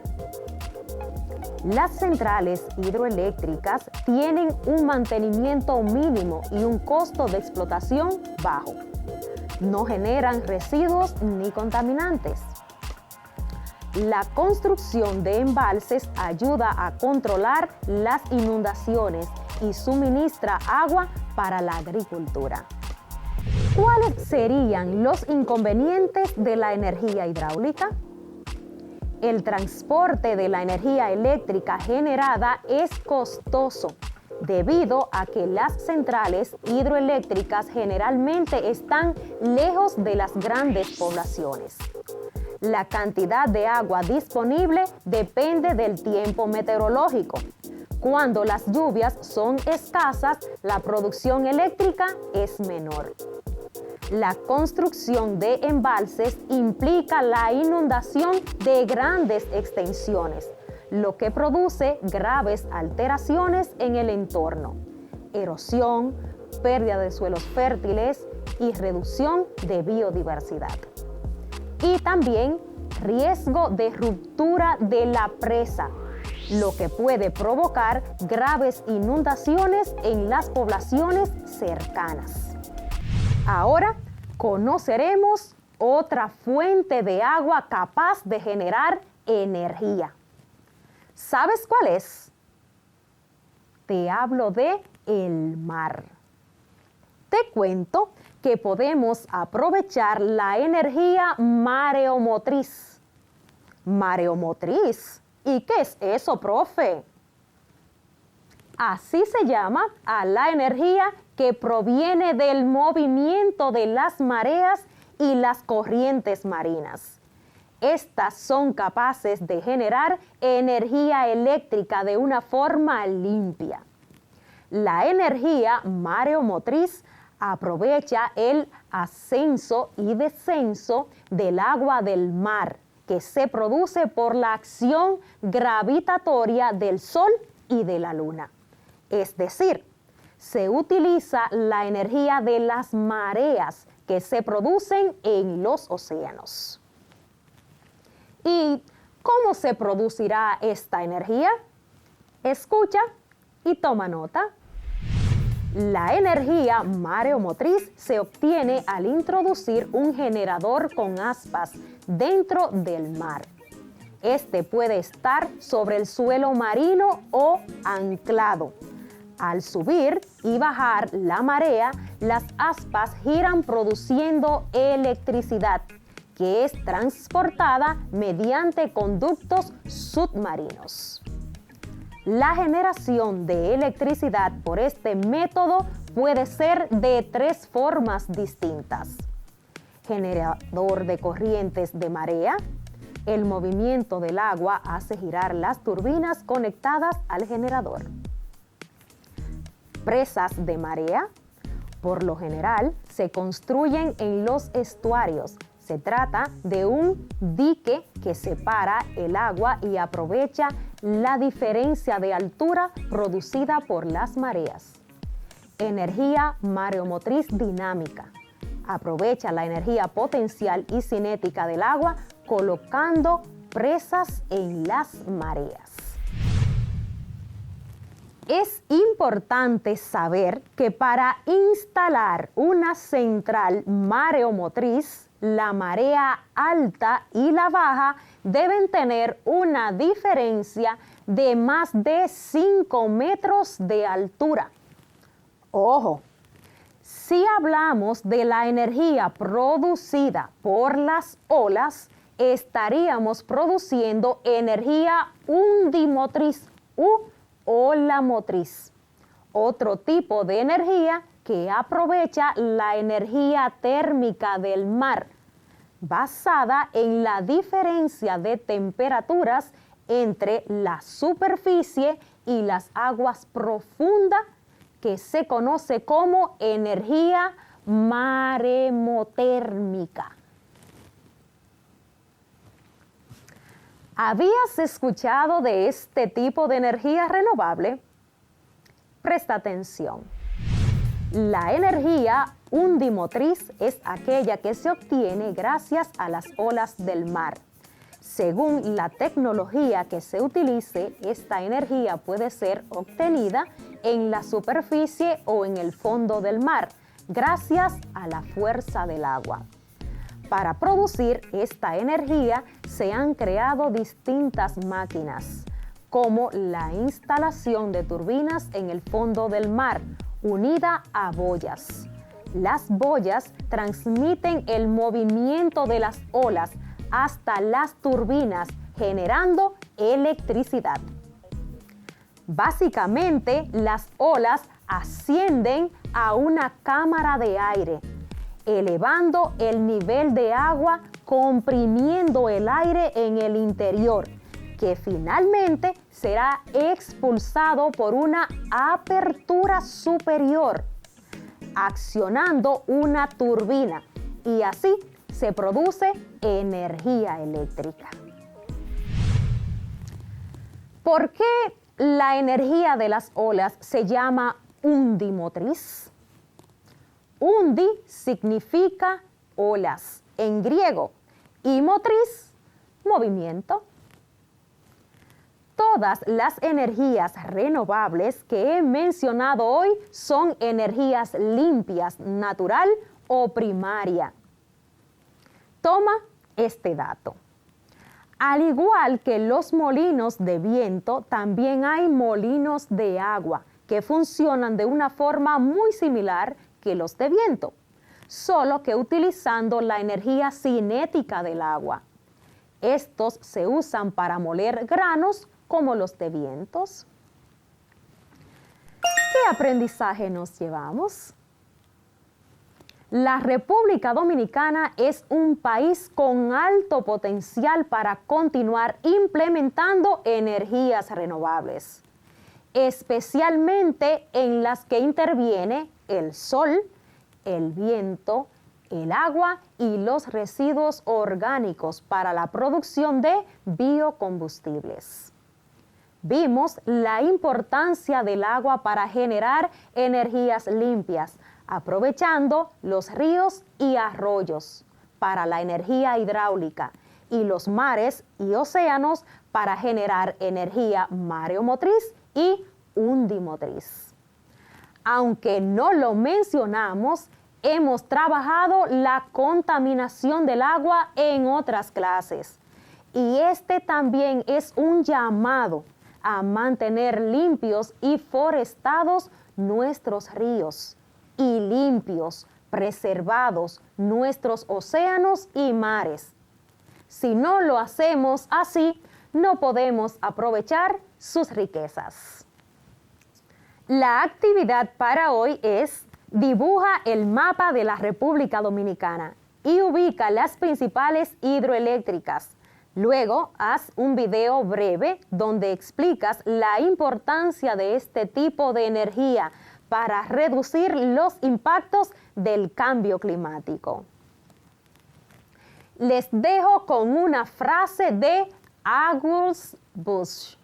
S15: Las centrales hidroeléctricas tienen un mantenimiento mínimo y un costo de explotación bajo. No generan residuos ni contaminantes. La construcción de embalses ayuda a controlar las inundaciones y suministra agua para la agricultura. ¿Cuáles serían los inconvenientes de la energía hidráulica? El transporte de la energía eléctrica generada es costoso debido a que las centrales hidroeléctricas generalmente están lejos de las grandes poblaciones. La cantidad de agua disponible depende del tiempo meteorológico. Cuando las lluvias son escasas, la producción eléctrica es menor. La construcción de embalses implica la inundación de grandes extensiones, lo que produce graves alteraciones en el entorno, erosión, pérdida de suelos fértiles y reducción de biodiversidad. Y también riesgo de ruptura de la presa, lo que puede provocar graves inundaciones en las poblaciones cercanas. Ahora conoceremos otra fuente de agua capaz de generar energía. ¿Sabes cuál es? Te hablo de el mar. Te cuento que podemos aprovechar la energía mareomotriz. ¿Mareomotriz? ¿Y qué es eso, profe? Así se llama a la energía que proviene del movimiento de las mareas y las corrientes marinas. Estas son capaces de generar energía eléctrica de una forma limpia. La energía mareomotriz aprovecha el ascenso y descenso del agua del mar, que se produce por la acción gravitatoria del Sol y de la Luna. Es decir, se utiliza la energía de las mareas que se producen en los océanos. ¿Y cómo se producirá esta energía? Escucha y toma nota. La energía mareomotriz se obtiene al introducir un generador con aspas dentro del mar. Este puede estar sobre el suelo marino o anclado. Al subir y bajar la marea, las aspas giran produciendo electricidad, que es transportada mediante conductos submarinos. La generación de electricidad por este método puede ser de tres formas distintas. Generador de corrientes de marea. El movimiento del agua hace girar las turbinas conectadas al generador. Presas de marea. Por lo general, se construyen en los estuarios. Se trata de un dique que separa el agua y aprovecha la diferencia de altura producida por las mareas. energía mareomotriz dinámica. Aprovecha la energía potencial y cinética del agua colocando presas en las mareas. Es importante saber que para instalar una central mareomotriz, la marea alta y la baja deben tener una diferencia de más de 5 metros de altura. Ojo, si hablamos de la energía producida por las olas, estaríamos produciendo energía undimotriz u ola motriz, otro tipo de energía que aprovecha la energía térmica del mar, basada en la diferencia de temperaturas entre la superficie y las aguas profundas, que se conoce como energía maremotérmica. ¿Habías escuchado de este tipo de energía renovable? Presta atención. La energía undimotriz es aquella que se obtiene gracias a las olas del mar. Según la tecnología que se utilice, esta energía puede ser obtenida en la superficie o en el fondo del mar, gracias a la fuerza del agua. Para producir esta energía se han creado distintas máquinas, como la instalación de turbinas en el fondo del mar, unida a boyas. Las boyas transmiten el movimiento de las olas hasta las turbinas, generando electricidad. Básicamente, las olas ascienden a una cámara de aire, elevando el nivel de agua, comprimiendo el aire en el interior, que finalmente será expulsado por una apertura superior, accionando una turbina, y así se produce energía eléctrica. ¿Por qué la energía de las olas se llama undimotriz? Undi significa olas en griego y motriz, movimiento. Todas las energías renovables que he mencionado hoy son energías limpias, natural o primaria. Toma este dato. Al igual que los molinos de viento, también hay molinos de agua que funcionan de una forma muy similar que los de viento, solo que utilizando la energía cinética del agua. Estos se usan para moler granos como los de vientos. ¿Qué aprendizaje nos llevamos? La República Dominicana es un país con alto potencial para continuar implementando energías renovables, especialmente en las que interviene el sol, el viento, el agua y los residuos orgánicos para la producción de biocombustibles. Vimos la importancia del agua para generar energías limpias, aprovechando los ríos y arroyos para la energía hidráulica y los mares y océanos para generar energía mareomotriz y undimotriz. Aunque no lo mencionamos, hemos trabajado la contaminación del agua en otras clases. Y este también es un llamado a mantener limpios y forestados nuestros ríos y limpios, preservados nuestros océanos y mares. Si no lo hacemos así, no podemos aprovechar sus riquezas. La actividad para hoy es: dibuja el mapa de la República Dominicana y ubica las principales hidroeléctricas. Luego, haz un video breve donde explicas la importancia de este tipo de energía para reducir los impactos del cambio climático. Les dejo con una frase de August Busch.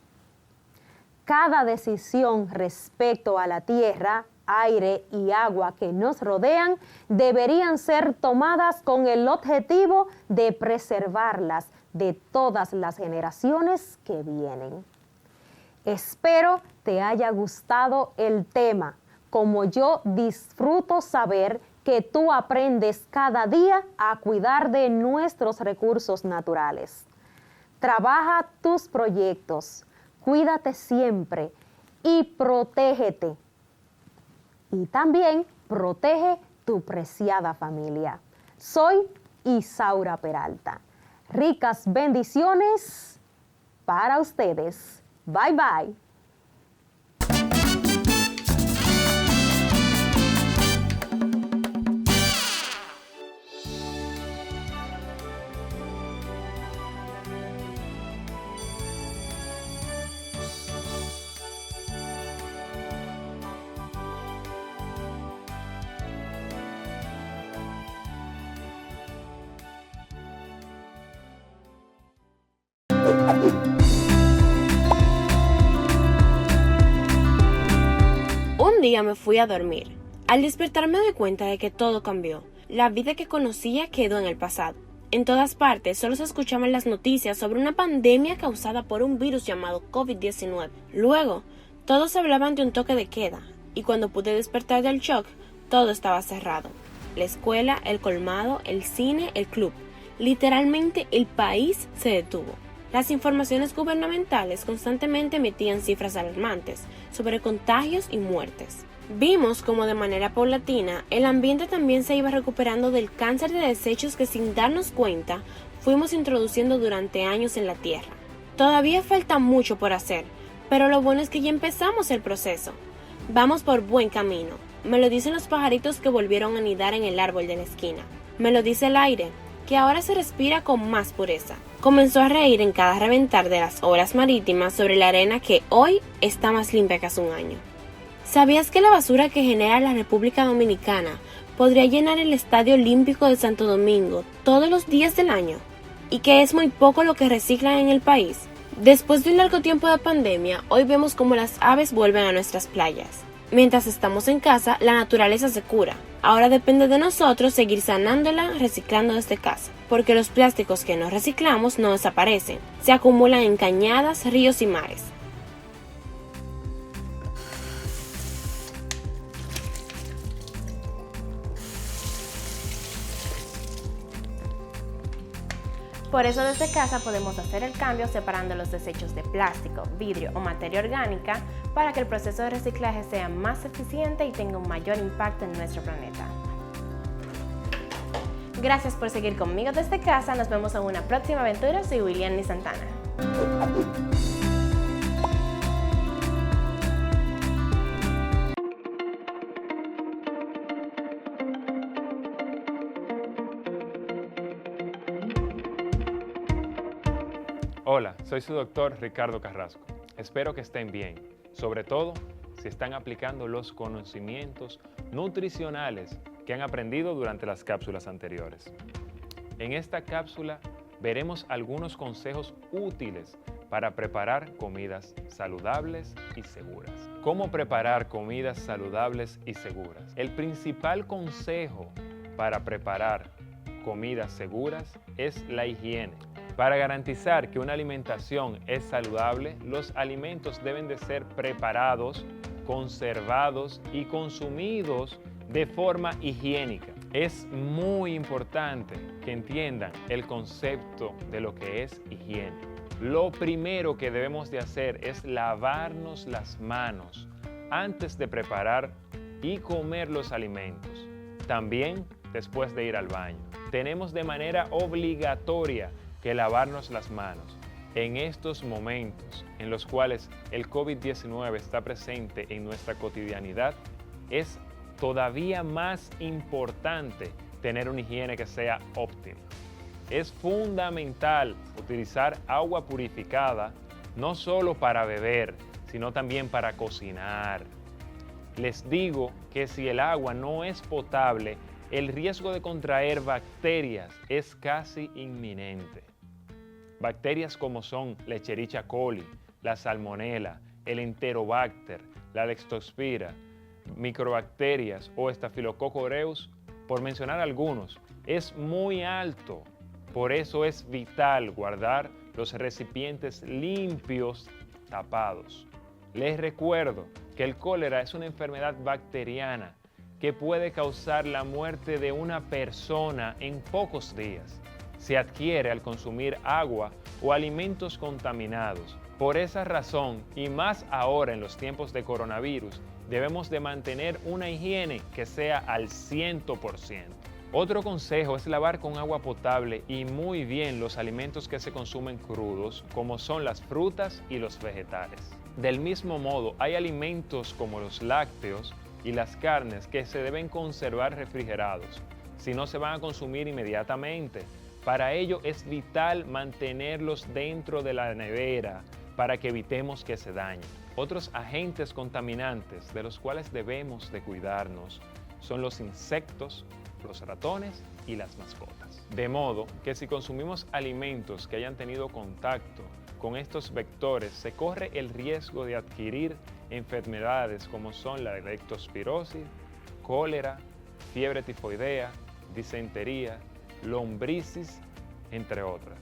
S15: Cada decisión respecto a la Tierra aire y agua que nos rodean deberían ser tomadas con el objetivo de preservarlas de todas las generaciones que vienen. Espero te haya gustado el tema, como yo disfruto saber que tú aprendes cada día a cuidar de nuestros recursos naturales. Trabaja tus proyectos, cuídate siempre y protégete. Y también protege tu preciada familia. Soy Isaura Peralta. Ricas bendiciones para ustedes. Bye bye.
S17: Un día me fui a dormir. Al despertar me doy cuenta de que todo cambió. La vida que conocía quedó en el pasado. En todas partes solo se escuchaban las noticias sobre una pandemia causada por un virus llamado COVID-19. Luego, todos hablaban de un toque de queda, y cuando pude despertar del shock, todo estaba cerrado. La escuela, el colmado, el cine, el club. Literalmente el país se detuvo. Las informaciones gubernamentales constantemente emitían cifras alarmantes sobre contagios y muertes. Vimos como de manera paulatina el ambiente también se iba recuperando del cáncer de desechos que sin darnos cuenta fuimos introduciendo durante años en la Tierra. Todavía falta mucho por hacer, pero lo bueno es que ya empezamos el proceso. Vamos por buen camino. Me lo dicen los pajaritos que volvieron a anidar en el árbol de la esquina. Me lo dice el aire, que ahora se respira con más pureza. Comenzó a reír en cada reventar de las olas marítimas sobre la arena que hoy está más limpia que hace un año. ¿Sabías que la basura que genera la República Dominicana podría llenar el Estadio Olímpico de Santo Domingo todos los días del año? Y que es muy poco lo que reciclan en el país. Después de un largo tiempo de pandemia, hoy vemos cómo las aves vuelven a nuestras playas. Mientras estamos en casa, la naturaleza se cura. Ahora depende de nosotros seguir sanándola, reciclando desde casa, porque los plásticos que no reciclamos no desaparecen, se acumulan en cañadas, ríos y mares.
S18: Por eso desde casa podemos hacer el cambio separando los desechos de plástico, vidrio o materia orgánica para que el proceso de reciclaje sea más eficiente y tenga un mayor impacto en nuestro planeta. Gracias por seguir conmigo desde casa, nos vemos en una próxima aventura, soy William Santana.
S19: Hola, soy su doctor Ricardo Carrasco. Espero que estén bien, sobre todo si están aplicando los conocimientos nutricionales que han aprendido durante las cápsulas anteriores. En esta cápsula veremos algunos consejos útiles para preparar comidas saludables y seguras. ¿Cómo preparar comidas saludables y seguras? El principal consejo para preparar comidas seguras es la higiene. Para garantizar que una alimentación es saludable, los alimentos deben de ser preparados, conservados y consumidos de forma higiénica. Es muy importante que entiendan el concepto de lo que es higiene. Lo primero que debemos de hacer es lavarnos las manos antes de preparar y comer los alimentos. También después de ir al baño. Tenemos de manera obligatoria que lavarnos las manos. En estos momentos en los cuales el COVID-19 está presente en nuestra cotidianidad, es todavía más importante tener una higiene que sea óptima. Es fundamental utilizar agua purificada, no solo para beber, sino también para cocinar. Les digo que si el agua no es potable, el riesgo de contraer bacterias es casi inminente. Bacterias como son la Escherichia coli, la Salmonella, el Enterobacter, la Leptospira, microbacterias o Staphylococcus aureus, por mencionar algunos, es muy alto. Por eso es vital guardar los recipientes limpios, tapados. Les recuerdo que el cólera es una enfermedad bacteriana que puede causar la muerte de una persona en pocos días. Se adquiere al consumir agua o alimentos contaminados. Por esa razón, y más ahora en los tiempos de coronavirus, debemos de mantener una higiene que sea al 100%. Otro consejo es lavar con agua potable y muy bien los alimentos que se consumen crudos, como son las frutas y los vegetales. Del mismo modo, hay alimentos como los lácteos y las carnes que se deben conservar refrigerados, si no se van a consumir inmediatamente. Para ello es vital mantenerlos dentro de la nevera para que evitemos que se dañen. Otros agentes contaminantes de los cuales debemos de cuidarnos son los insectos, los ratones y las mascotas. De modo que si consumimos alimentos que hayan tenido contacto con estos vectores, se corre el riesgo de adquirir enfermedades como son la leptospirosis, cólera, fiebre tifoidea, disentería, lombricis, entre otras.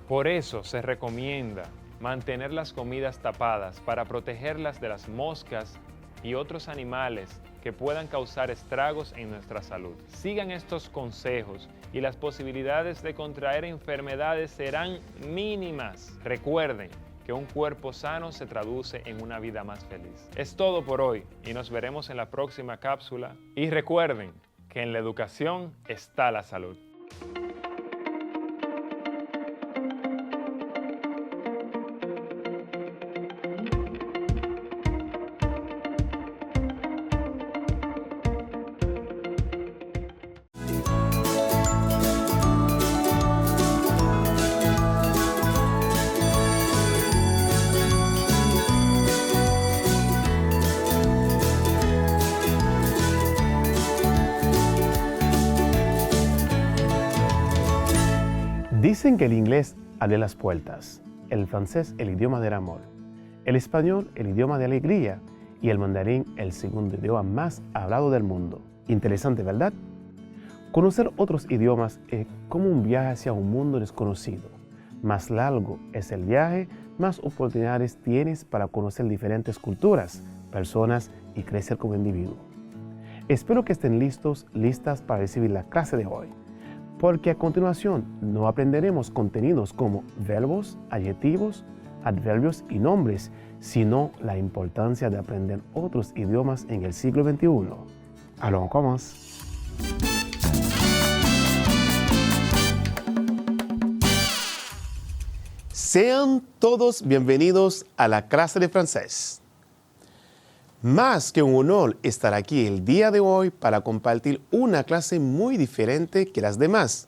S19: Por eso se recomienda mantener las comidas tapadas para protegerlas de las moscas y otros animales que puedan causar estragos en nuestra salud. Sigan estos consejos y las posibilidades de contraer enfermedades serán mínimas. Recuerden que un cuerpo sano se traduce en una vida más feliz. Es todo por hoy y nos veremos en la próxima cápsula. Y recuerden que en la educación está la salud.
S20: Dicen que el inglés abre las puertas, el francés el idioma del amor, el español el idioma de alegría y el mandarín el segundo idioma más hablado del mundo. Interesante, ¿verdad? Conocer otros idiomas es como un viaje hacia un mundo desconocido. Más largo es el viaje, más oportunidades tienes para conocer diferentes culturas, personas y crecer como individuo. Espero que estén listas para recibir la clase de hoy, porque a continuación no aprenderemos contenidos como verbos, adjetivos, adverbios y nombres, sino la importancia de aprender otros idiomas en el siglo XXI. Alors on commence. Sean todos bienvenidos a la clase de francés. Más que un honor estar aquí el día de hoy para compartir una clase muy diferente que las demás,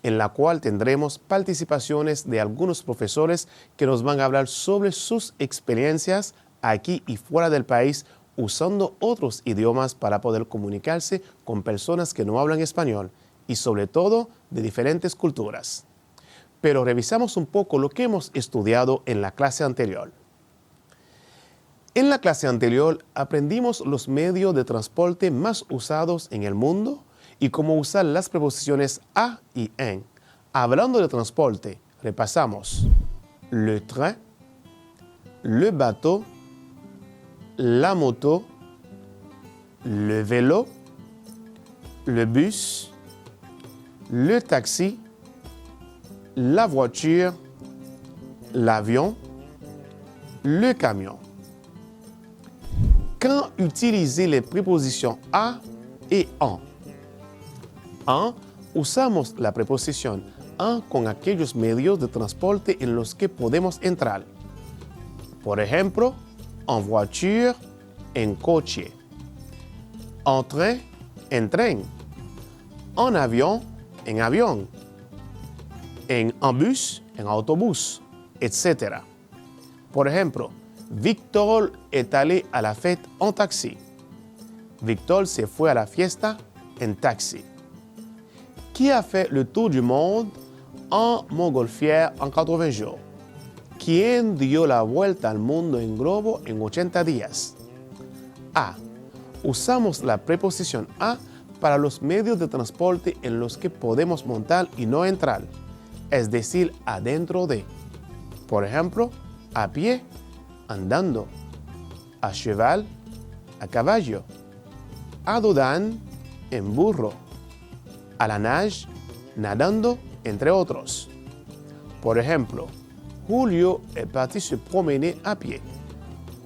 S20: en la cual tendremos participaciones de algunos profesores que nos van a hablar sobre sus experiencias aquí y fuera del país usando otros idiomas para poder comunicarse con personas que no hablan español y sobre todo de diferentes culturas. Pero revisamos un poco lo que hemos estudiado en la clase anterior. En la clase anterior aprendimos los medios de transporte más usados en el mundo y cómo usar las preposiciones a y en. Hablando de transporte, repasamos le train, le bateau, la moto, le vélo, le bus, le taxi, la voiture, l'avion, le camion. Quand utiliser les prépositions a et en? En, usamos la preposición en con aquellos medios de transporte en los que podemos entrar. Por ejemplo, en voiture, en coche. En train, en tren. En avión, en avión. En bus, en autobús, etc. Por ejemplo, Victor est allé à la fête en taxi. Victor se fue a la fiesta en taxi. Qui a fait le tour du monde en montgolfière en 80 jours? ¿Quién dio la vuelta al mundo en globo en 80 días? A. usamos la preposición a para los medios de transporte en los que podemos montar y no entrar, es decir, adentro de. Por ejemplo, a pie, andando, a cheval, a caballo, a dodan, en burro, a la nage, nadando, entre otros. Por ejemplo, Julio est parti se promener a pie.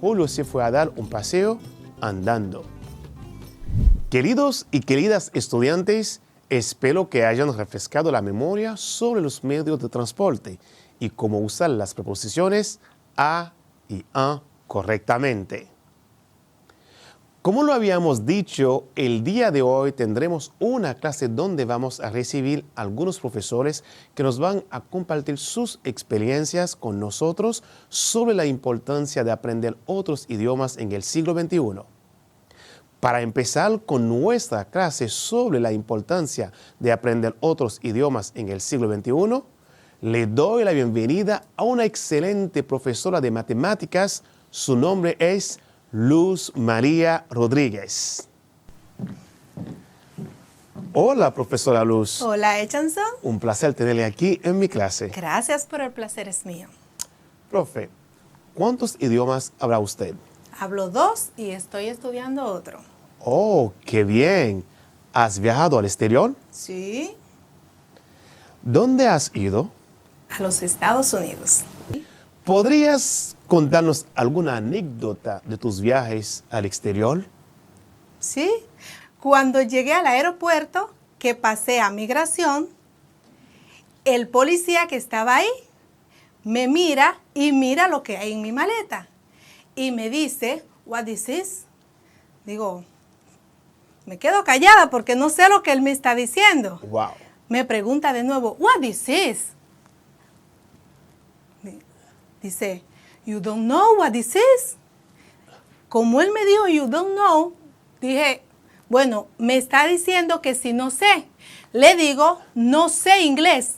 S20: Julio se fue a dar un paseo andando. Queridos y queridas estudiantes, espero que hayan refrescado la memoria sobre los medios de transporte y cómo usar las preposiciones a y a correctamente. Como lo habíamos dicho, el día de hoy tendremos una clase donde vamos a recibir algunos profesores que nos van a compartir sus experiencias con nosotros sobre la importancia de aprender otros idiomas en el siglo XXI. Para empezar con nuestra clase sobre la importancia de aprender otros idiomas en el siglo XXI, le doy la bienvenida a una excelente profesora de matemáticas. Su nombre es Luz María Rodríguez. Hola, profesora Luz.
S21: Hola, Echanson.
S20: Un placer tenerle aquí en mi clase.
S21: Gracias, pero el placer es mío.
S20: Profe, ¿cuántos idiomas habla usted?
S21: Hablo 2 y estoy estudiando otro.
S20: Oh, qué bien. ¿Has viajado al exterior?
S21: Sí.
S20: ¿Dónde has ido?
S21: A los Estados Unidos.
S20: ¿Podrías contarnos alguna anécdota de tus viajes al exterior?
S21: Sí. Cuando llegué al aeropuerto, que pasé a migración, el policía que estaba ahí me mira y mira lo que hay en mi maleta. Y me dice, "What is this?" Digo, me quedo callada porque no sé lo que él me está diciendo.
S20: Wow.
S21: Me pregunta de nuevo, "What is this?" Dice, "You don't know what this is?" Como él me dijo, "You don't know", dije, bueno, me está diciendo que si no sé. Le digo, "No sé inglés."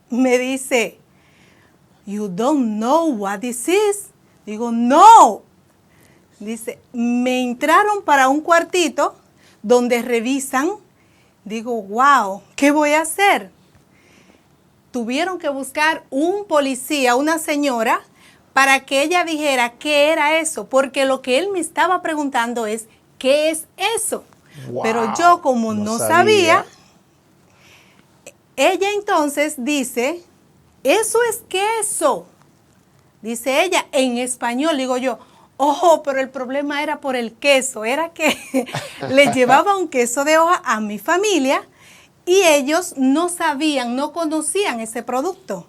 S21: Me dice, "You don't know what this is?" Digo, "No." Dice, me entraron para un cuartito donde revisan. Digo, wow, ¿qué voy a hacer? Tuvieron que buscar un policía, una señora, para que ella dijera qué era eso, porque lo que él me estaba preguntando es, ¿qué es eso? Wow, pero yo como no sabía, ella entonces dice, "Eso es queso", dice ella en español. Digo yo, ojo, pero el problema era por el queso, era que le llevaba un queso de hoja a mi familia y ellos no sabían, no conocían ese producto,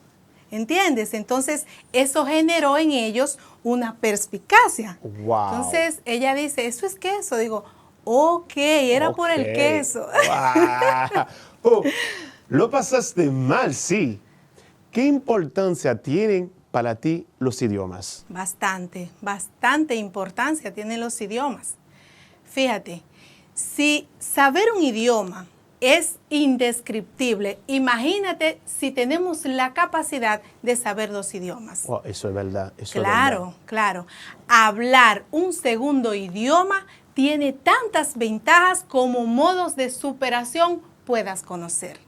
S21: ¿entiendes? Entonces, eso generó en ellos una perspicacia.
S20: Wow.
S21: Entonces, ella dice, "Eso es queso." Digo, ok, era por el queso.
S20: Wow. Oh, lo pasaste mal, sí. ¿Qué importancia tienen para ti los idiomas?
S21: Bastante, bastante importancia tienen los idiomas. Fíjate, si saber un idioma es indescriptible, imagínate si tenemos la capacidad de saber 2 idiomas.
S20: Oh, eso es verdad.
S21: Claro, claro. Hablar un segundo idioma tiene tantas ventajas como modos de superación puedas conocer.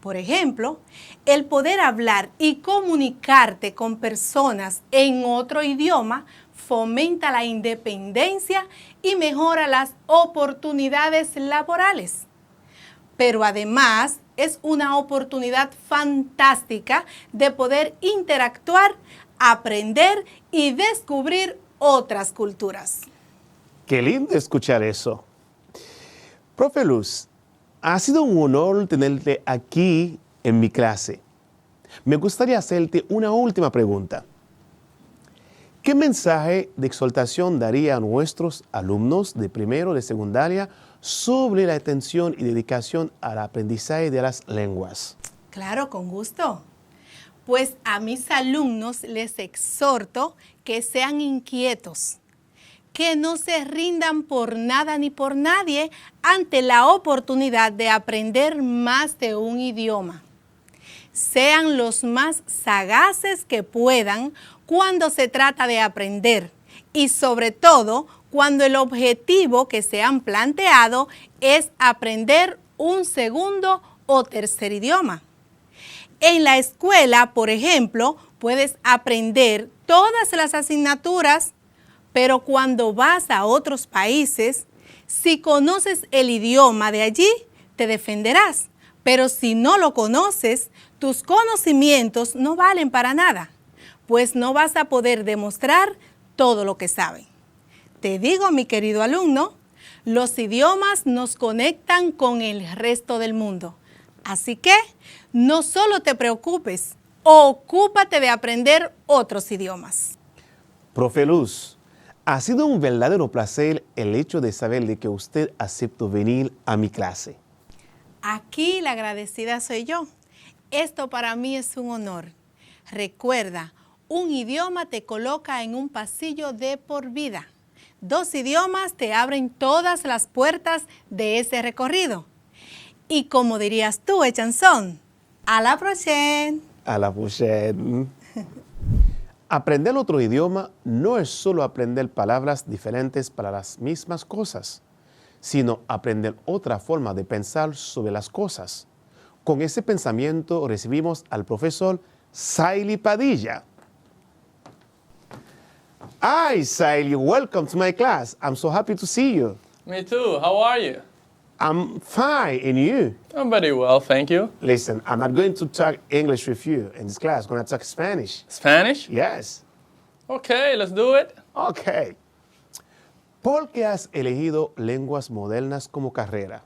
S21: Por ejemplo, el poder hablar y comunicarte con personas en otro idioma fomenta la independencia y mejora las oportunidades laborales. Pero además es una oportunidad fantástica de poder interactuar, aprender y descubrir otras culturas.
S20: Qué lindo escuchar eso. Profe Luz, ha sido un honor tenerte aquí en mi clase. Me gustaría hacerte una última pregunta. ¿Qué mensaje de exhortación daría a nuestros alumnos de primero de secundaria sobre la atención y dedicación al aprendizaje de las lenguas?
S21: Claro, con gusto. Pues a mis alumnos les exhorto que sean inquietos, que no se rindan por nada ni por nadie ante la oportunidad de aprender más de un idioma. Sean los más sagaces que puedan cuando se trata de aprender y sobre todo cuando el objetivo que se han planteado es aprender un segundo o tercer idioma. En la escuela, por ejemplo, puedes aprender todas las asignaturas, pero cuando vas a otros países, si conoces el idioma de allí, te defenderás. Pero si no lo conoces, tus conocimientos no valen para nada, pues no vas a poder demostrar todo lo que saben. Te digo, mi querido alumno, los idiomas nos conectan con el resto del mundo. Así que no solo te preocupes, ocúpate de aprender otros idiomas.
S20: Profe Luz, ha sido un verdadero placer el hecho de saber de que usted aceptó venir a mi clase.
S21: Aquí la agradecida soy yo. Esto para mí es un honor. Recuerda, un idioma te coloca en un pasillo de por vida. 2 idiomas te abren todas las puertas de ese recorrido. Y como dirías tú, Echanson, a la próxima.
S20: A la próxima. Aprender otro idioma no es solo aprender palabras diferentes para las mismas cosas, sino aprender otra forma de pensar sobre las cosas. Con ese pensamiento recibimos al profesor Saily Padilla. Hi, Saily, welcome to my class. I'm so happy to see you.
S1: Me too. How are you?
S20: I'm fine, and you?
S1: I'm very well, thank you.
S20: Listen, I'm not going to talk English with you in this class. I'm going to talk Spanish.
S1: Spanish?
S20: Yes.
S1: Okay, let's do it.
S20: Okay. ¿Por qué has elegido lenguas modernas como carrera?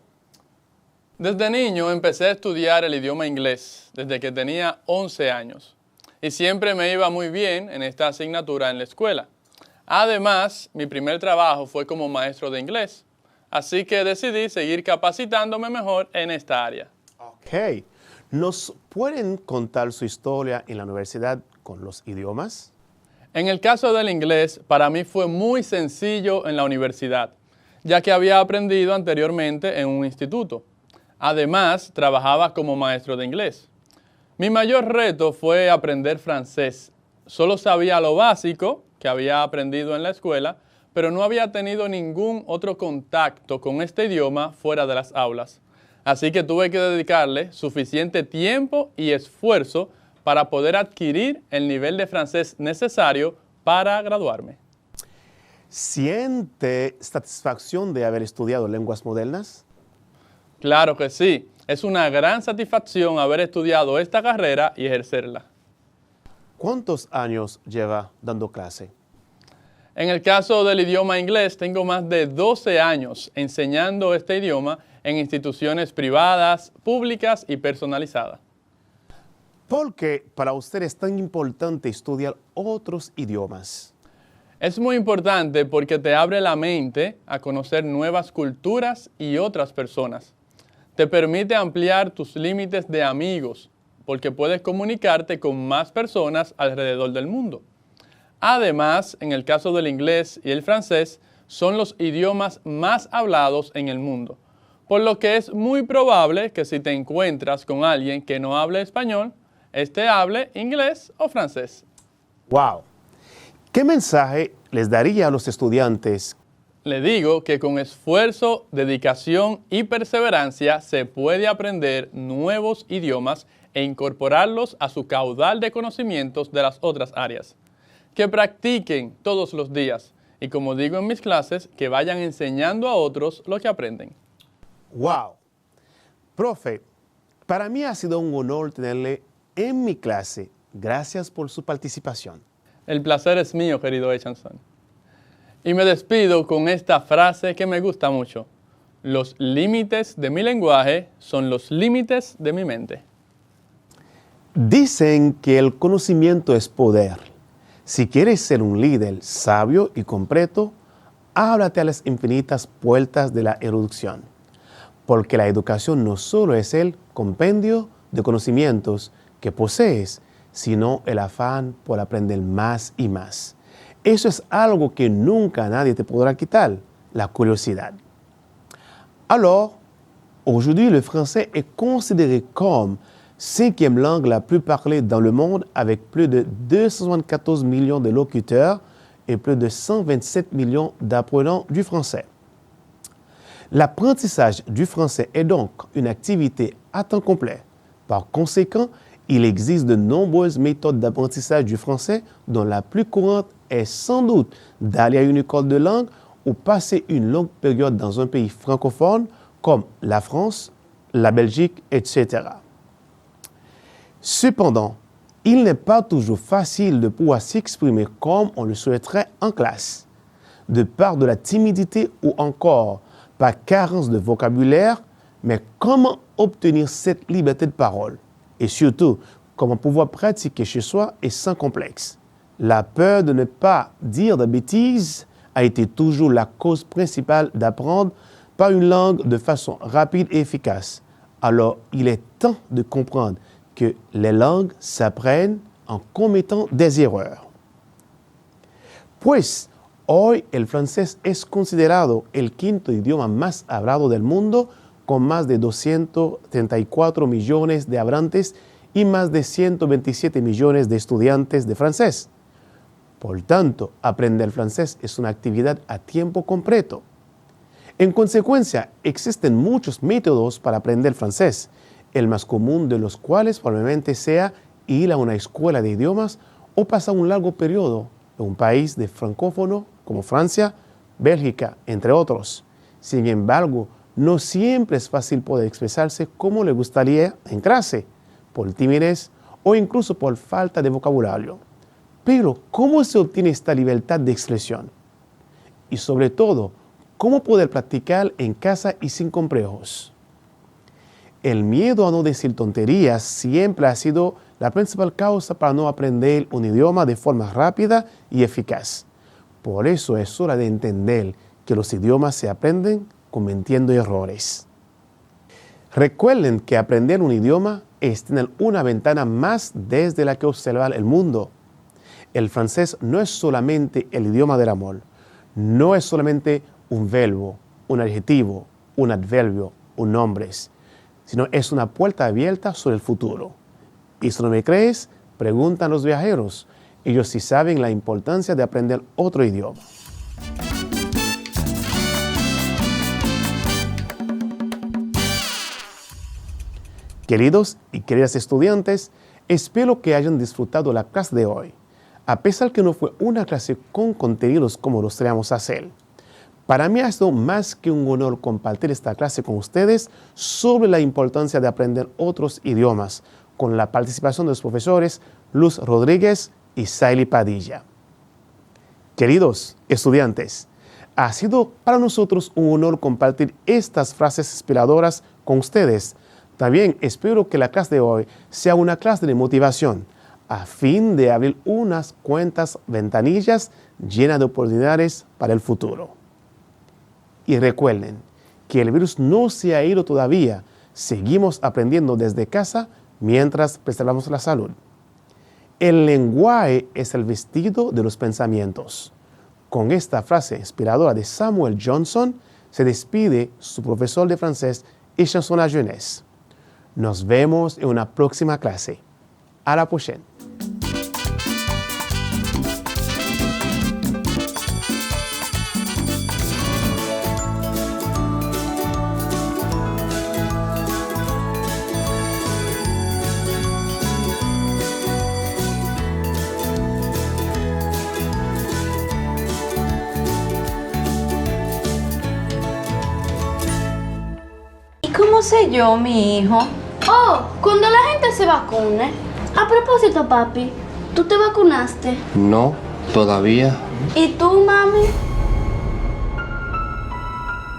S1: Desde niño empecé a estudiar el idioma inglés, desde que tenía 11 años. Y siempre me iba muy bien en esta asignatura en la escuela. Además, mi primer trabajo fue como maestro de inglés. Así que decidí seguir capacitándome mejor en esta área.
S20: Ok. ¿Nos pueden contar su historia en la universidad con los idiomas?
S1: En el caso del inglés, para mí fue muy sencillo en la universidad, ya que había aprendido anteriormente en un instituto. Además, trabajaba como maestro de inglés. Mi mayor reto fue aprender francés. Solo sabía lo básico que había aprendido en la escuela, pero no había tenido ningún otro contacto con este idioma fuera de las aulas. Así que tuve que dedicarle suficiente tiempo y esfuerzo para poder adquirir el nivel de francés necesario para graduarme.
S20: ¿Siente satisfacción de haber estudiado lenguas modernas?
S1: Claro que sí. Es una gran satisfacción haber estudiado esta carrera y ejercerla.
S20: ¿Cuántos años lleva dando clase?
S1: En el caso del idioma inglés, tengo más de 12 años enseñando este idioma en instituciones privadas, públicas y personalizadas.
S20: ¿Por qué para usted es tan importante estudiar otros idiomas?
S1: Es muy importante porque te abre la mente a conocer nuevas culturas y otras personas. Te permite ampliar tus límites de amigos, porque puedes comunicarte con más personas alrededor del mundo. Además, en el caso del inglés y el francés, son los idiomas más hablados en el mundo, por lo que es muy probable que si te encuentras con alguien que no hable español, este hable inglés o francés.
S20: ¡Wow! ¿Qué mensaje les daría a los estudiantes?
S1: Le digo que con esfuerzo, dedicación y perseverancia se puede aprender nuevos idiomas e incorporarlos a su caudal de conocimientos de las otras áreas. Que practiquen todos los días y, como digo en mis clases, que vayan enseñando a otros lo que aprenden.
S20: ¡Wow! Profe, para mí ha sido un honor tenerle en mi clase. Gracias por su participación.
S1: El placer es mío, querido Echanson. Y me despido con esta frase que me gusta mucho. Los límites de mi lenguaje son los límites de mi mente.
S20: Dicen que el conocimiento es poder. Si quieres ser un líder sabio y completo, ábrate a las infinitas puertas de la erudición. Porque la educación no solo es el compendio de conocimientos que posees, sino el afán por aprender más y más. Eso es algo que nunca nadie te podrá quitar, la curiosidad. Alors, aujourd'hui, le français est considéré comme 5e langue la plus parlée dans le monde avec plus de 274 millions de locuteurs et plus de 127 millions d'apprenants du français. L'apprentissage du français est donc une activité à temps complet. Par conséquent, il existe de nombreuses méthodes d'apprentissage du français dont la plus courante est sans doute d'aller à une école de langue ou passer une longue période dans un pays francophone comme la France, la Belgique, etc. Cependant, il n'est pas toujours facile de pouvoir s'exprimer comme on le souhaiterait en classe, de part de la timidité ou encore par carence de vocabulaire, mais comment obtenir cette liberté de parole? Et surtout, comment pouvoir pratiquer chez soi et sans complexe? La peur de ne pas dire de bêtises a été toujours la cause principale d'apprendre par une langue de façon rapide et efficace. Alors, il est temps de comprendre que les langues s'apprennent en commettant des errores. Pues, hoy el francés es considerado el quinto idioma más hablado del mundo, con más de 234 millones de hablantes y más de 127 millones de estudiantes de francés. Por tanto, aprender francés es una actividad a tiempo completo. En consecuencia, existen muchos métodos para aprender francés, el más común de los cuales probablemente sea ir a una escuela de idiomas o pasar un largo periodo en un país de francófono como Francia, Bélgica, entre otros. Sin embargo, no siempre es fácil poder expresarse como le gustaría en clase, por timidez o incluso por falta de vocabulario. Pero, ¿cómo se obtiene esta libertad de expresión? Y sobre todo, ¿cómo poder practicar en casa y sin complejos? El miedo a no decir tonterías siempre ha sido la principal causa para no aprender un idioma de forma rápida y eficaz. Por eso es hora de entender que los idiomas se aprenden cometiendo errores. Recuerden que aprender un idioma es tener una ventana más desde la que observar el mundo. El francés no es solamente el idioma del amor, no es solamente un verbo, un adjetivo, un adverbio, un nombre, sino es una puerta abierta sobre el futuro. Y si no me crees, pregunta a los viajeros. Ellos sí saben la importancia de aprender otro idioma. Queridos y queridas estudiantes, espero que hayan disfrutado la clase de hoy, a pesar que no fue una clase con contenidos como lo solíamos hacer. Para mí ha sido más que un honor compartir esta clase con ustedes sobre la importancia de aprender otros idiomas, con la participación de los profesores Luz Rodríguez y Saily Padilla. Queridos estudiantes, ha sido para nosotros un honor compartir estas frases inspiradoras con ustedes. También espero que la clase de hoy sea una clase de motivación, a fin de abrir unas cuantas ventanillas llenas de oportunidades para el futuro. Y recuerden que el virus no se ha ido todavía. Seguimos aprendiendo desde casa mientras preservamos la salud. El lenguaje es el vestido de los pensamientos. Con esta frase inspiradora de Samuel Johnson se despide su profesor de francés y chanson à jeunesse. Nos vemos en una próxima clase. À la prochaine.
S2: ¿Cómo sé yo, mi hijo?
S22: Oh, cuando la gente se vacune. A propósito, papi, ¿tú te vacunaste?
S23: No, todavía.
S22: ¿Y tú, mami?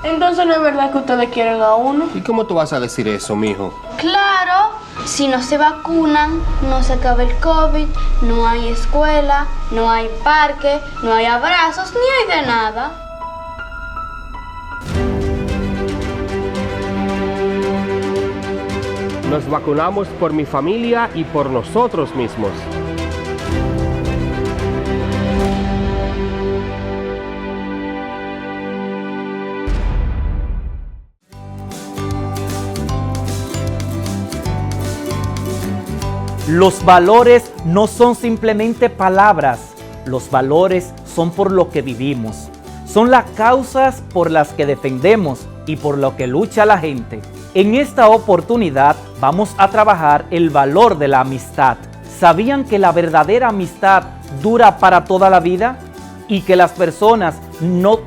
S2: Entonces no es verdad que ustedes quieren a uno.
S23: ¿Y cómo tú vas a decir eso, mijo?
S22: Claro, si no se vacunan, no se acaba el COVID, no hay escuela, no hay parque, no hay abrazos, ni hay de nada.
S23: Nos vacunamos por mi familia y por nosotros mismos.
S12: Los valores no son simplemente palabras, los valores son por lo que vivimos. Son las causas por las que defendemos y por lo que lucha la gente. En esta oportunidad vamos a trabajar el valor de la amistad. ¿Sabían que la verdadera amistad dura para toda la vida? Y que las personas no...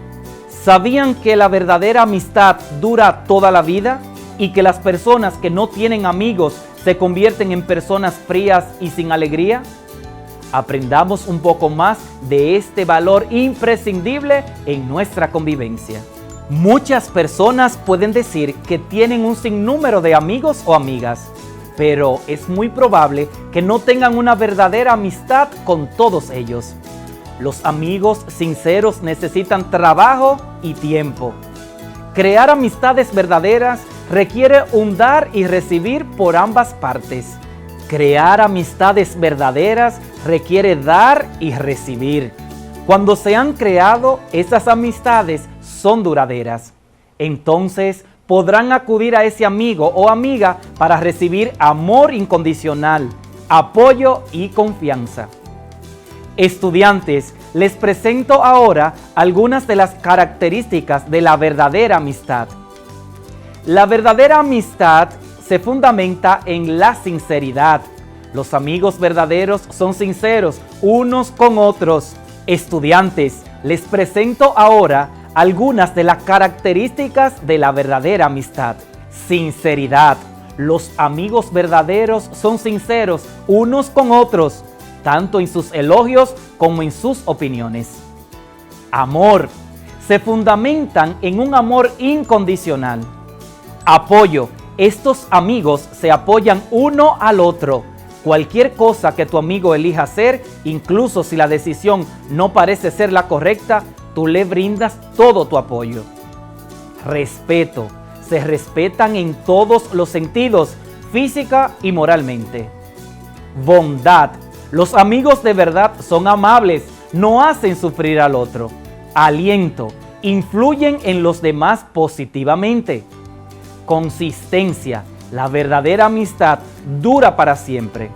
S12: ¿Sabían que la verdadera amistad dura toda la vida? Y que las personas que no tienen amigos se convierten en personas frías y sin alegría. Aprendamos un poco más de este valor imprescindible en nuestra convivencia. Muchas personas pueden decir que tienen un sinnúmero de amigos o amigas, pero es muy probable que no tengan una verdadera amistad con todos ellos. Los amigos sinceros necesitan trabajo y tiempo. Crear amistades verdaderas requiere un dar y recibir por ambas partes. Crear amistades verdaderas requiere dar y recibir. Cuando se han creado, esas amistades son duraderas. Entonces podrán acudir a ese amigo o amiga para recibir amor incondicional, apoyo y confianza. Estudiantes, les presento ahora algunas de las características de la verdadera amistad. La verdadera amistad se fundamenta en la sinceridad. Los amigos verdaderos son sinceros unos con otros. Estudiantes, les presento ahora algunas de las características de la verdadera amistad. Sinceridad. Los amigos verdaderos son sinceros unos con otros, tanto en sus elogios como en sus opiniones. Amor. Se fundamentan en un amor incondicional. Apoyo. Estos amigos se apoyan uno al otro. Cualquier cosa que tu amigo elija hacer, incluso si la decisión no parece ser la correcta, tú le brindas todo tu apoyo. Respeto. Se respetan en todos los sentidos, física y moralmente. Bondad. Los amigos de verdad son amables, no hacen sufrir al otro. Aliento. Influyen en los demás positivamente. Consistencia. La verdadera amistad dura para siempre.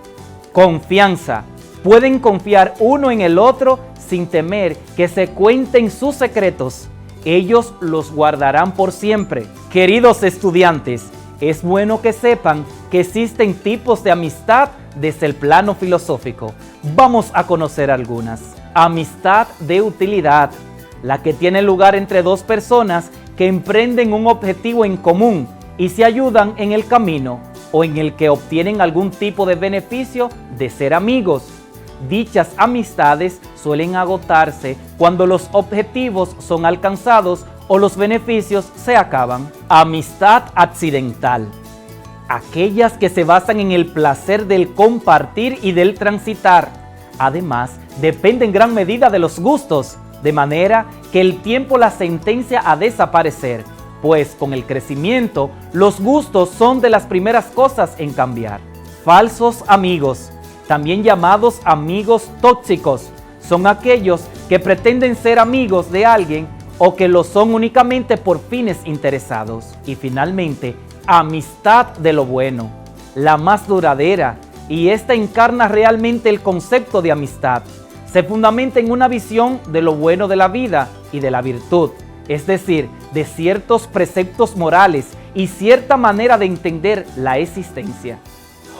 S12: Confianza. Pueden confiar uno en el otro sin temer que se cuenten sus secretos. Ellos los guardarán por siempre. Queridos estudiantes, es bueno que sepan que existen tipos de amistad desde el plano filosófico. Vamos a conocer algunas. Amistad de utilidad, la que tiene lugar entre dos personas que emprenden un objetivo en común y se ayudan en el camino o en el que obtienen algún tipo de beneficio de ser amigos. Dichas amistades suelen agotarse cuando los objetivos son alcanzados o los beneficios se acaban. Amistad accidental. Aquellas que se basan en el placer del compartir y del transitar. Además, depende en gran medida de los gustos, de manera que el tiempo las sentencia a desaparecer, pues con el crecimiento, los gustos son de las primeras cosas en cambiar. Falsos amigos, también llamados amigos tóxicos, son aquellos que pretenden ser amigos de alguien o que lo son únicamente por fines interesados. Y finalmente, amistad de lo bueno, la más duradera, y esta encarna realmente el concepto de amistad. Se fundamenta en una visión de lo bueno de la vida y de la virtud, es decir, de ciertos preceptos morales y cierta manera de entender la existencia.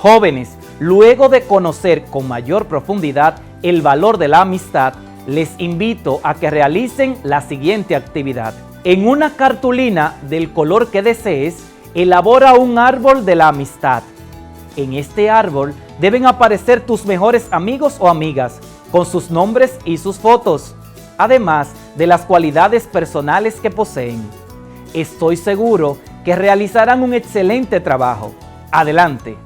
S12: Jóvenes, luego de conocer con mayor profundidad el valor de la amistad, les invito a que realicen la siguiente actividad. En una cartulina del color que desees, elabora un árbol de la amistad. En este árbol deben aparecer tus mejores amigos o amigas, con sus nombres y sus fotos, además de las cualidades personales que poseen. Estoy seguro que realizarán un excelente trabajo. Adelante.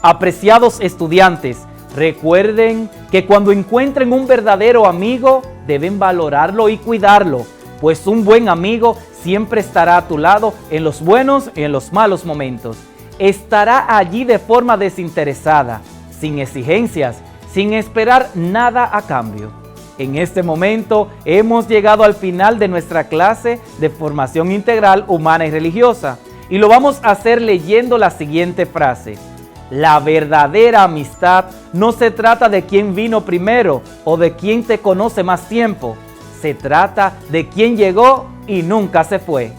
S12: Apreciados estudiantes, recuerden que cuando encuentren un verdadero amigo, deben valorarlo y cuidarlo, pues un buen amigo siempre estará a tu lado en los buenos y en los malos momentos. Estará allí de forma desinteresada, sin exigencias, sin esperar nada a cambio. En este momento hemos llegado al final de nuestra clase de formación integral humana y religiosa, y lo vamos a hacer leyendo la siguiente frase. La verdadera amistad no se trata de quién vino primero o de quién te conoce más tiempo. Se trata de quién llegó y nunca se fue.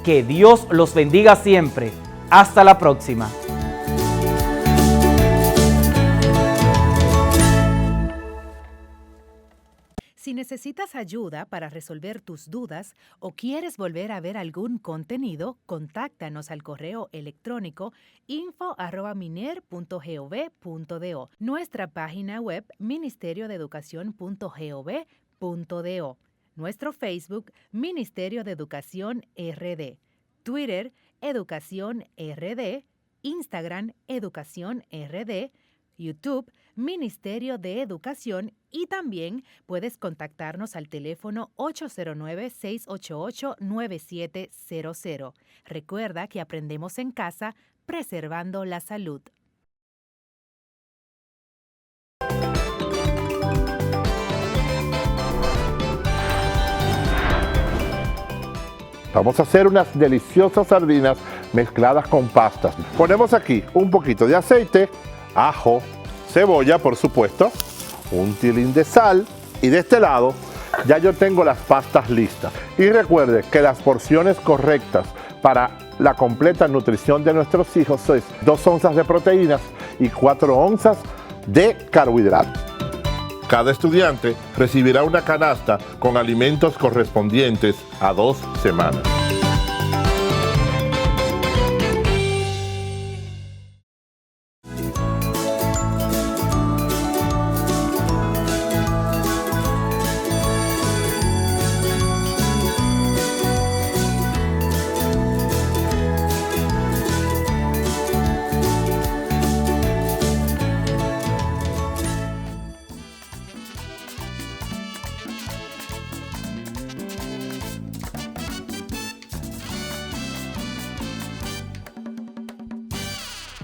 S12: Que Dios los bendiga siempre. Hasta la próxima.
S11: Si necesitas ayuda para resolver tus dudas o quieres volver a ver algún contenido, contáctanos al correo electrónico info@miner.gov.do, nuestra página web ministeriodeeducacion.gov.do, nuestro Facebook Ministerio de Educación RD, Twitter Educación RD, Instagram Educación RD, YouTube Ministerio de Educación y también puedes contactarnos al teléfono 809-688-9700. Recuerda que aprendemos en casa preservando la salud.
S14: Vamos a hacer unas deliciosas sardinas mezcladas con pastas. Ponemos aquí un poquito de aceite, ajo, cebolla, por supuesto, un tilín de sal y de este lado ya yo tengo las pastas listas. Y recuerde que las porciones correctas para la completa nutrición de nuestros hijos es 2 onzas de proteínas y 4 onzas de carbohidratos. Cada estudiante recibirá una canasta con alimentos correspondientes a 2 semanas.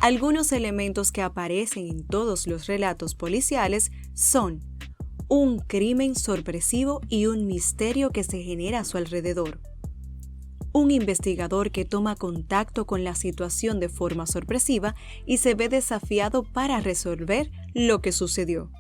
S9: Algunos elementos que aparecen en todos los relatos policiales son un crimen sorpresivo y un misterio que se genera a su alrededor, un investigador que toma contacto con la situación de forma sorpresiva y se ve desafiado para resolver lo que sucedió.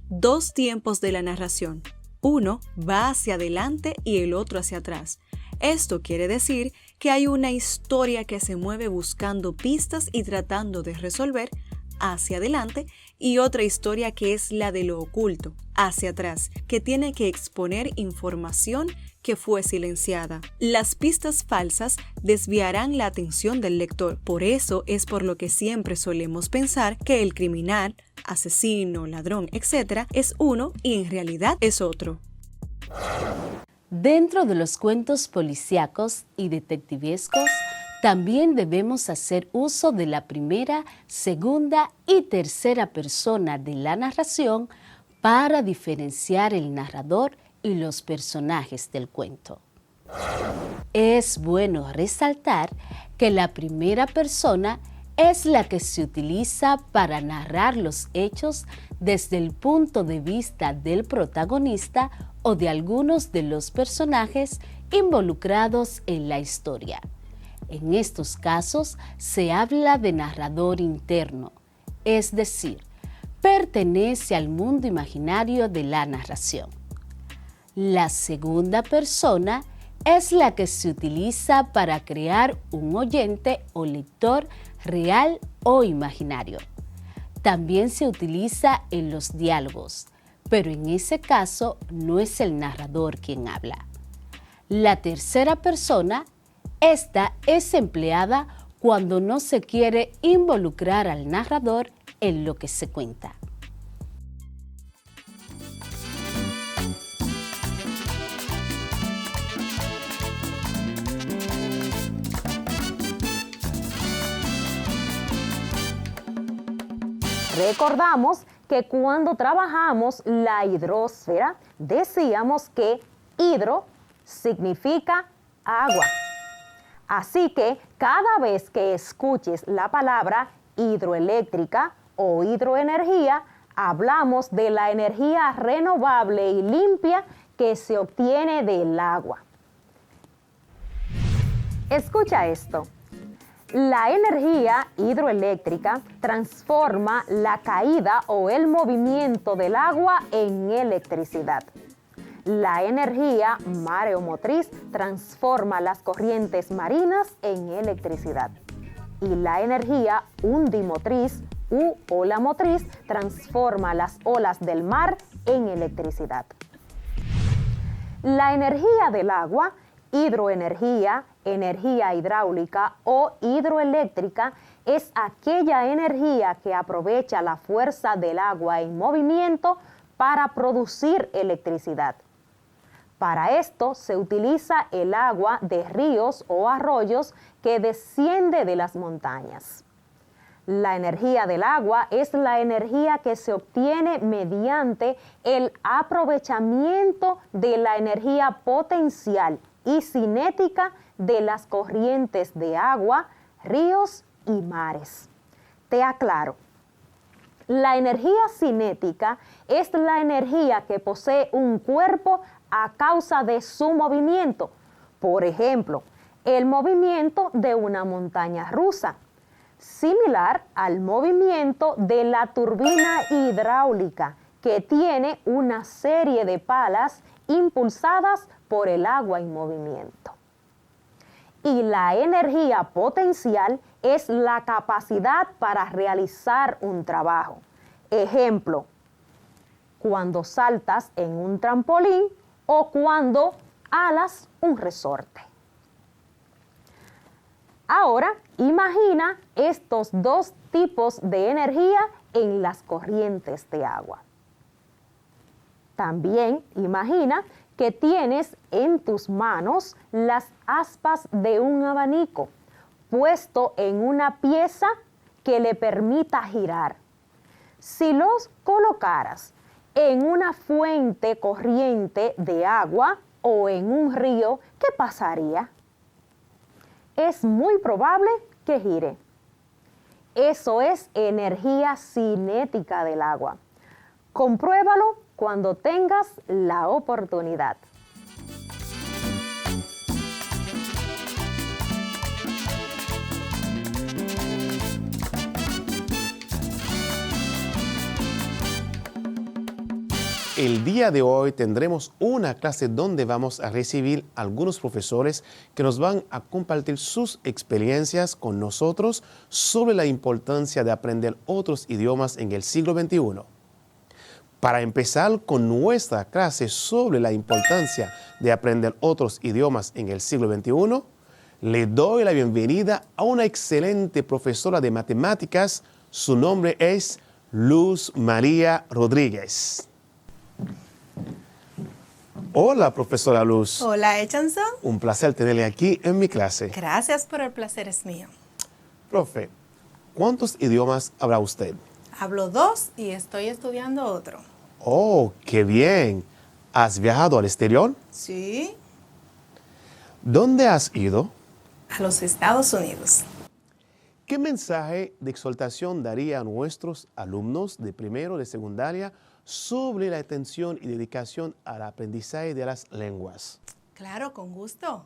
S9: 2 tiempos de la narración, uno va hacia adelante y el otro hacia atrás. Esto quiere decir que hay una historia que se mueve buscando pistas y tratando de resolver hacia adelante y otra historia que es la de lo oculto, hacia atrás, que tiene que exponer información que fue silenciada. Las pistas falsas desviarán la atención del lector, por eso es por lo que siempre solemos pensar que el criminal, asesino, ladrón, etc. es uno y en realidad es otro.
S8: Dentro de los cuentos policíacos y detectivescos, también debemos hacer uso de la primera, segunda y tercera persona de la narración para diferenciar el narrador y los personajes del cuento. Es bueno resaltar que la primera persona es la que se utiliza para narrar los hechos desde el punto de vista del protagonista o de algunos de los personajes involucrados en la historia. En estos casos se habla de narrador interno, es decir, pertenece al mundo imaginario de la narración. La segunda persona es la que se utiliza para crear un oyente o lector real o imaginario. También se utiliza en los diálogos, pero en ese caso no es el narrador quien habla. La tercera persona, esta es empleada cuando no se quiere involucrar al narrador en lo que se cuenta.
S15: Recordamos que cuando trabajamos la hidrosfera, decíamos que hidro significa agua. Así que cada vez que escuches la palabra hidroeléctrica o hidroenergía, hablamos de la energía renovable y limpia que se obtiene del agua. Escucha esto. La energía hidroeléctrica transforma la caída o el movimiento del agua en electricidad. La energía mareomotriz transforma las corrientes marinas en electricidad. Y la energía undimotriz u ola motriz transforma las olas del mar en electricidad. La energía del agua, hidroenergía, energía hidráulica o hidroeléctrica, es aquella energía que aprovecha la fuerza del agua en movimiento para producir electricidad. Para esto se utiliza el agua de ríos o arroyos que desciende de las montañas. La energía del agua es la energía que se obtiene mediante el aprovechamiento de la energía potencial y cinética de las corrientes de agua, ríos y mares. Te aclaro. La energía cinética es la energía que posee un cuerpo a causa de su movimiento. Por ejemplo, el movimiento de una montaña rusa, similar al movimiento de la turbina hidráulica, que tiene una serie de palas impulsadas por el agua en movimiento. Y la energía potencial es la capacidad para realizar un trabajo. Ejemplo, cuando saltas en un trampolín o cuando alas un resorte. Ahora, imagina estos dos tipos de energía en las corrientes de agua. También imagina que tienes en tus manos las aspas de un abanico puesto en una pieza que le permita girar. Si los colocaras en una fuente corriente de agua o en un río, ¿qué pasaría? Es muy probable que gire. Eso es energía cinética del agua. Compruébalo cuando tengas la oportunidad.
S20: El día de hoy tendremos una clase donde vamos a recibir algunos profesores que nos van a compartir sus experiencias con nosotros sobre la importancia de aprender otros idiomas en el siglo XXI. Para empezar con nuestra clase sobre la importancia de aprender otros idiomas en el siglo XXI, le doy la bienvenida a una excelente profesora de matemáticas. Su nombre es Luz María Rodríguez. Hola, profesora Luz.
S21: Hola, Echanson.
S20: Un placer tenerle aquí en mi clase.
S21: Gracias, pero el placer es mío.
S20: Profe, ¿cuántos idiomas habla usted?
S21: Hablo 2 y estoy estudiando otro.
S20: Oh, qué bien. ¿Has viajado al exterior?
S21: Sí.
S20: ¿Dónde has ido?
S21: A los Estados Unidos.
S20: ¿Qué mensaje de exhortación daría a nuestros alumnos de primero de secundaria sobre la atención y dedicación al aprendizaje de las lenguas?
S21: Claro, con gusto.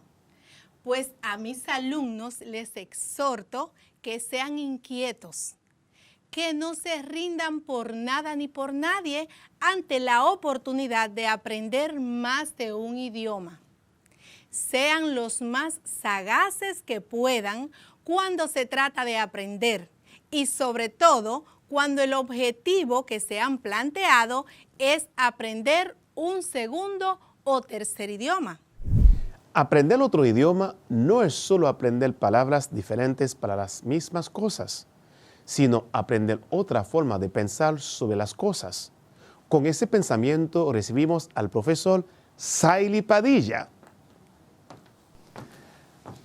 S21: Pues a mis alumnos les exhorto que sean inquietos, que no se rindan por nada ni por nadie ante la oportunidad de aprender más de un idioma. Sean los más sagaces que puedan cuando se trata de aprender y sobre todo cuando el objetivo que se han planteado es aprender un segundo o tercer idioma.
S20: Aprender otro idioma no es solo aprender palabras diferentes para las mismas cosas, sino aprender otra forma de pensar sobre las cosas. Con ese pensamiento recibimos al profesor Saily Padilla.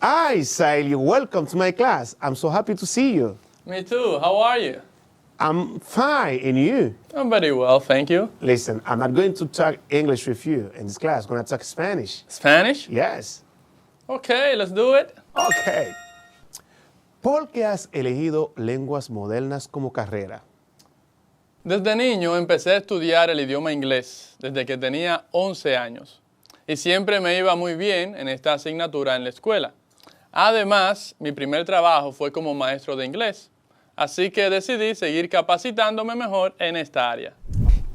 S20: Hi, Saily, welcome to my class. I'm so happy to see you.
S1: Me too. How are you?
S20: I'm fine, and you?
S1: I'm very well, thank you.
S20: Listen, I'm not going to talk English with you in this class. I'm going to talk Spanish.
S1: Spanish?
S20: Yes.
S1: Okay, let's do it.
S20: Okay. ¿Por qué has elegido lenguas modernas como carrera?
S1: Desde niño empecé a estudiar el idioma inglés desde que tenía 11 años y siempre me iba muy bien en esta asignatura en la escuela. Además, mi primer trabajo fue como maestro de inglés, así que decidí seguir capacitándome mejor en esta área.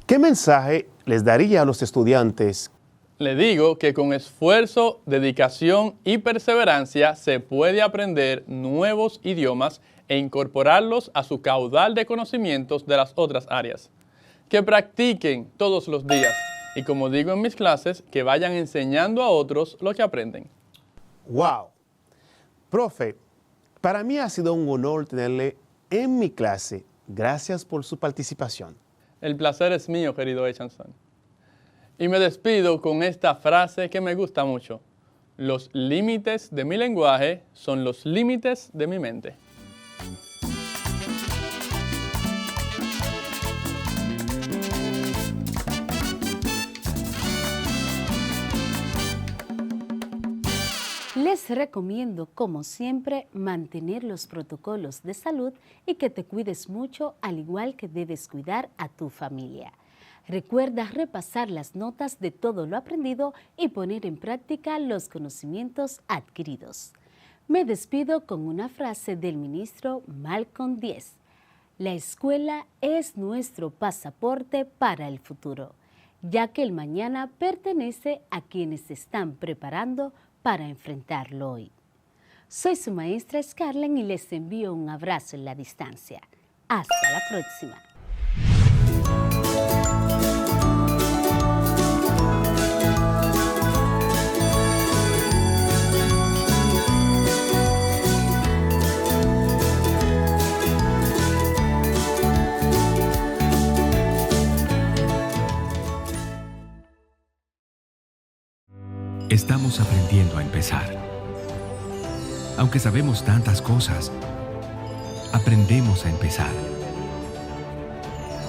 S20: ¿Qué mensaje les daría a los estudiantes?
S1: Le digo que con esfuerzo, dedicación y perseverancia se puede aprender nuevos idiomas e incorporarlos a su caudal de conocimientos de las otras áreas. Que practiquen todos los días y, como digo en mis clases, que vayan enseñando a otros lo que aprenden.
S20: ¡Wow! Profe, para mí ha sido un honor tenerle en mi clase. Gracias por su participación.
S1: El placer es mío, querido Echanson. Y me despido con esta frase que me gusta mucho. Los límites de mi lenguaje son los límites de mi mente.
S8: Les recomiendo, como siempre, mantener los protocolos de salud y que te cuides mucho, al igual que debes cuidar a tu familia. Recuerda repasar las notas de todo lo aprendido y poner en práctica los conocimientos adquiridos. Me despido con una frase del ministro Malcolm X. La escuela es nuestro pasaporte para el futuro, ya que el mañana pertenece a quienes se están preparando para enfrentarlo hoy. Soy su maestra Scarlett y les envío un abrazo en la distancia. Hasta la próxima.
S3: Estamos aprendiendo a empezar. Aunque sabemos tantas cosas, aprendemos a empezar,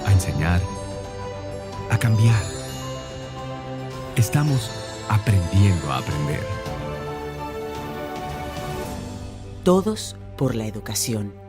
S3: a enseñar, a cambiar. Estamos aprendiendo a aprender.
S4: Todos por la educación.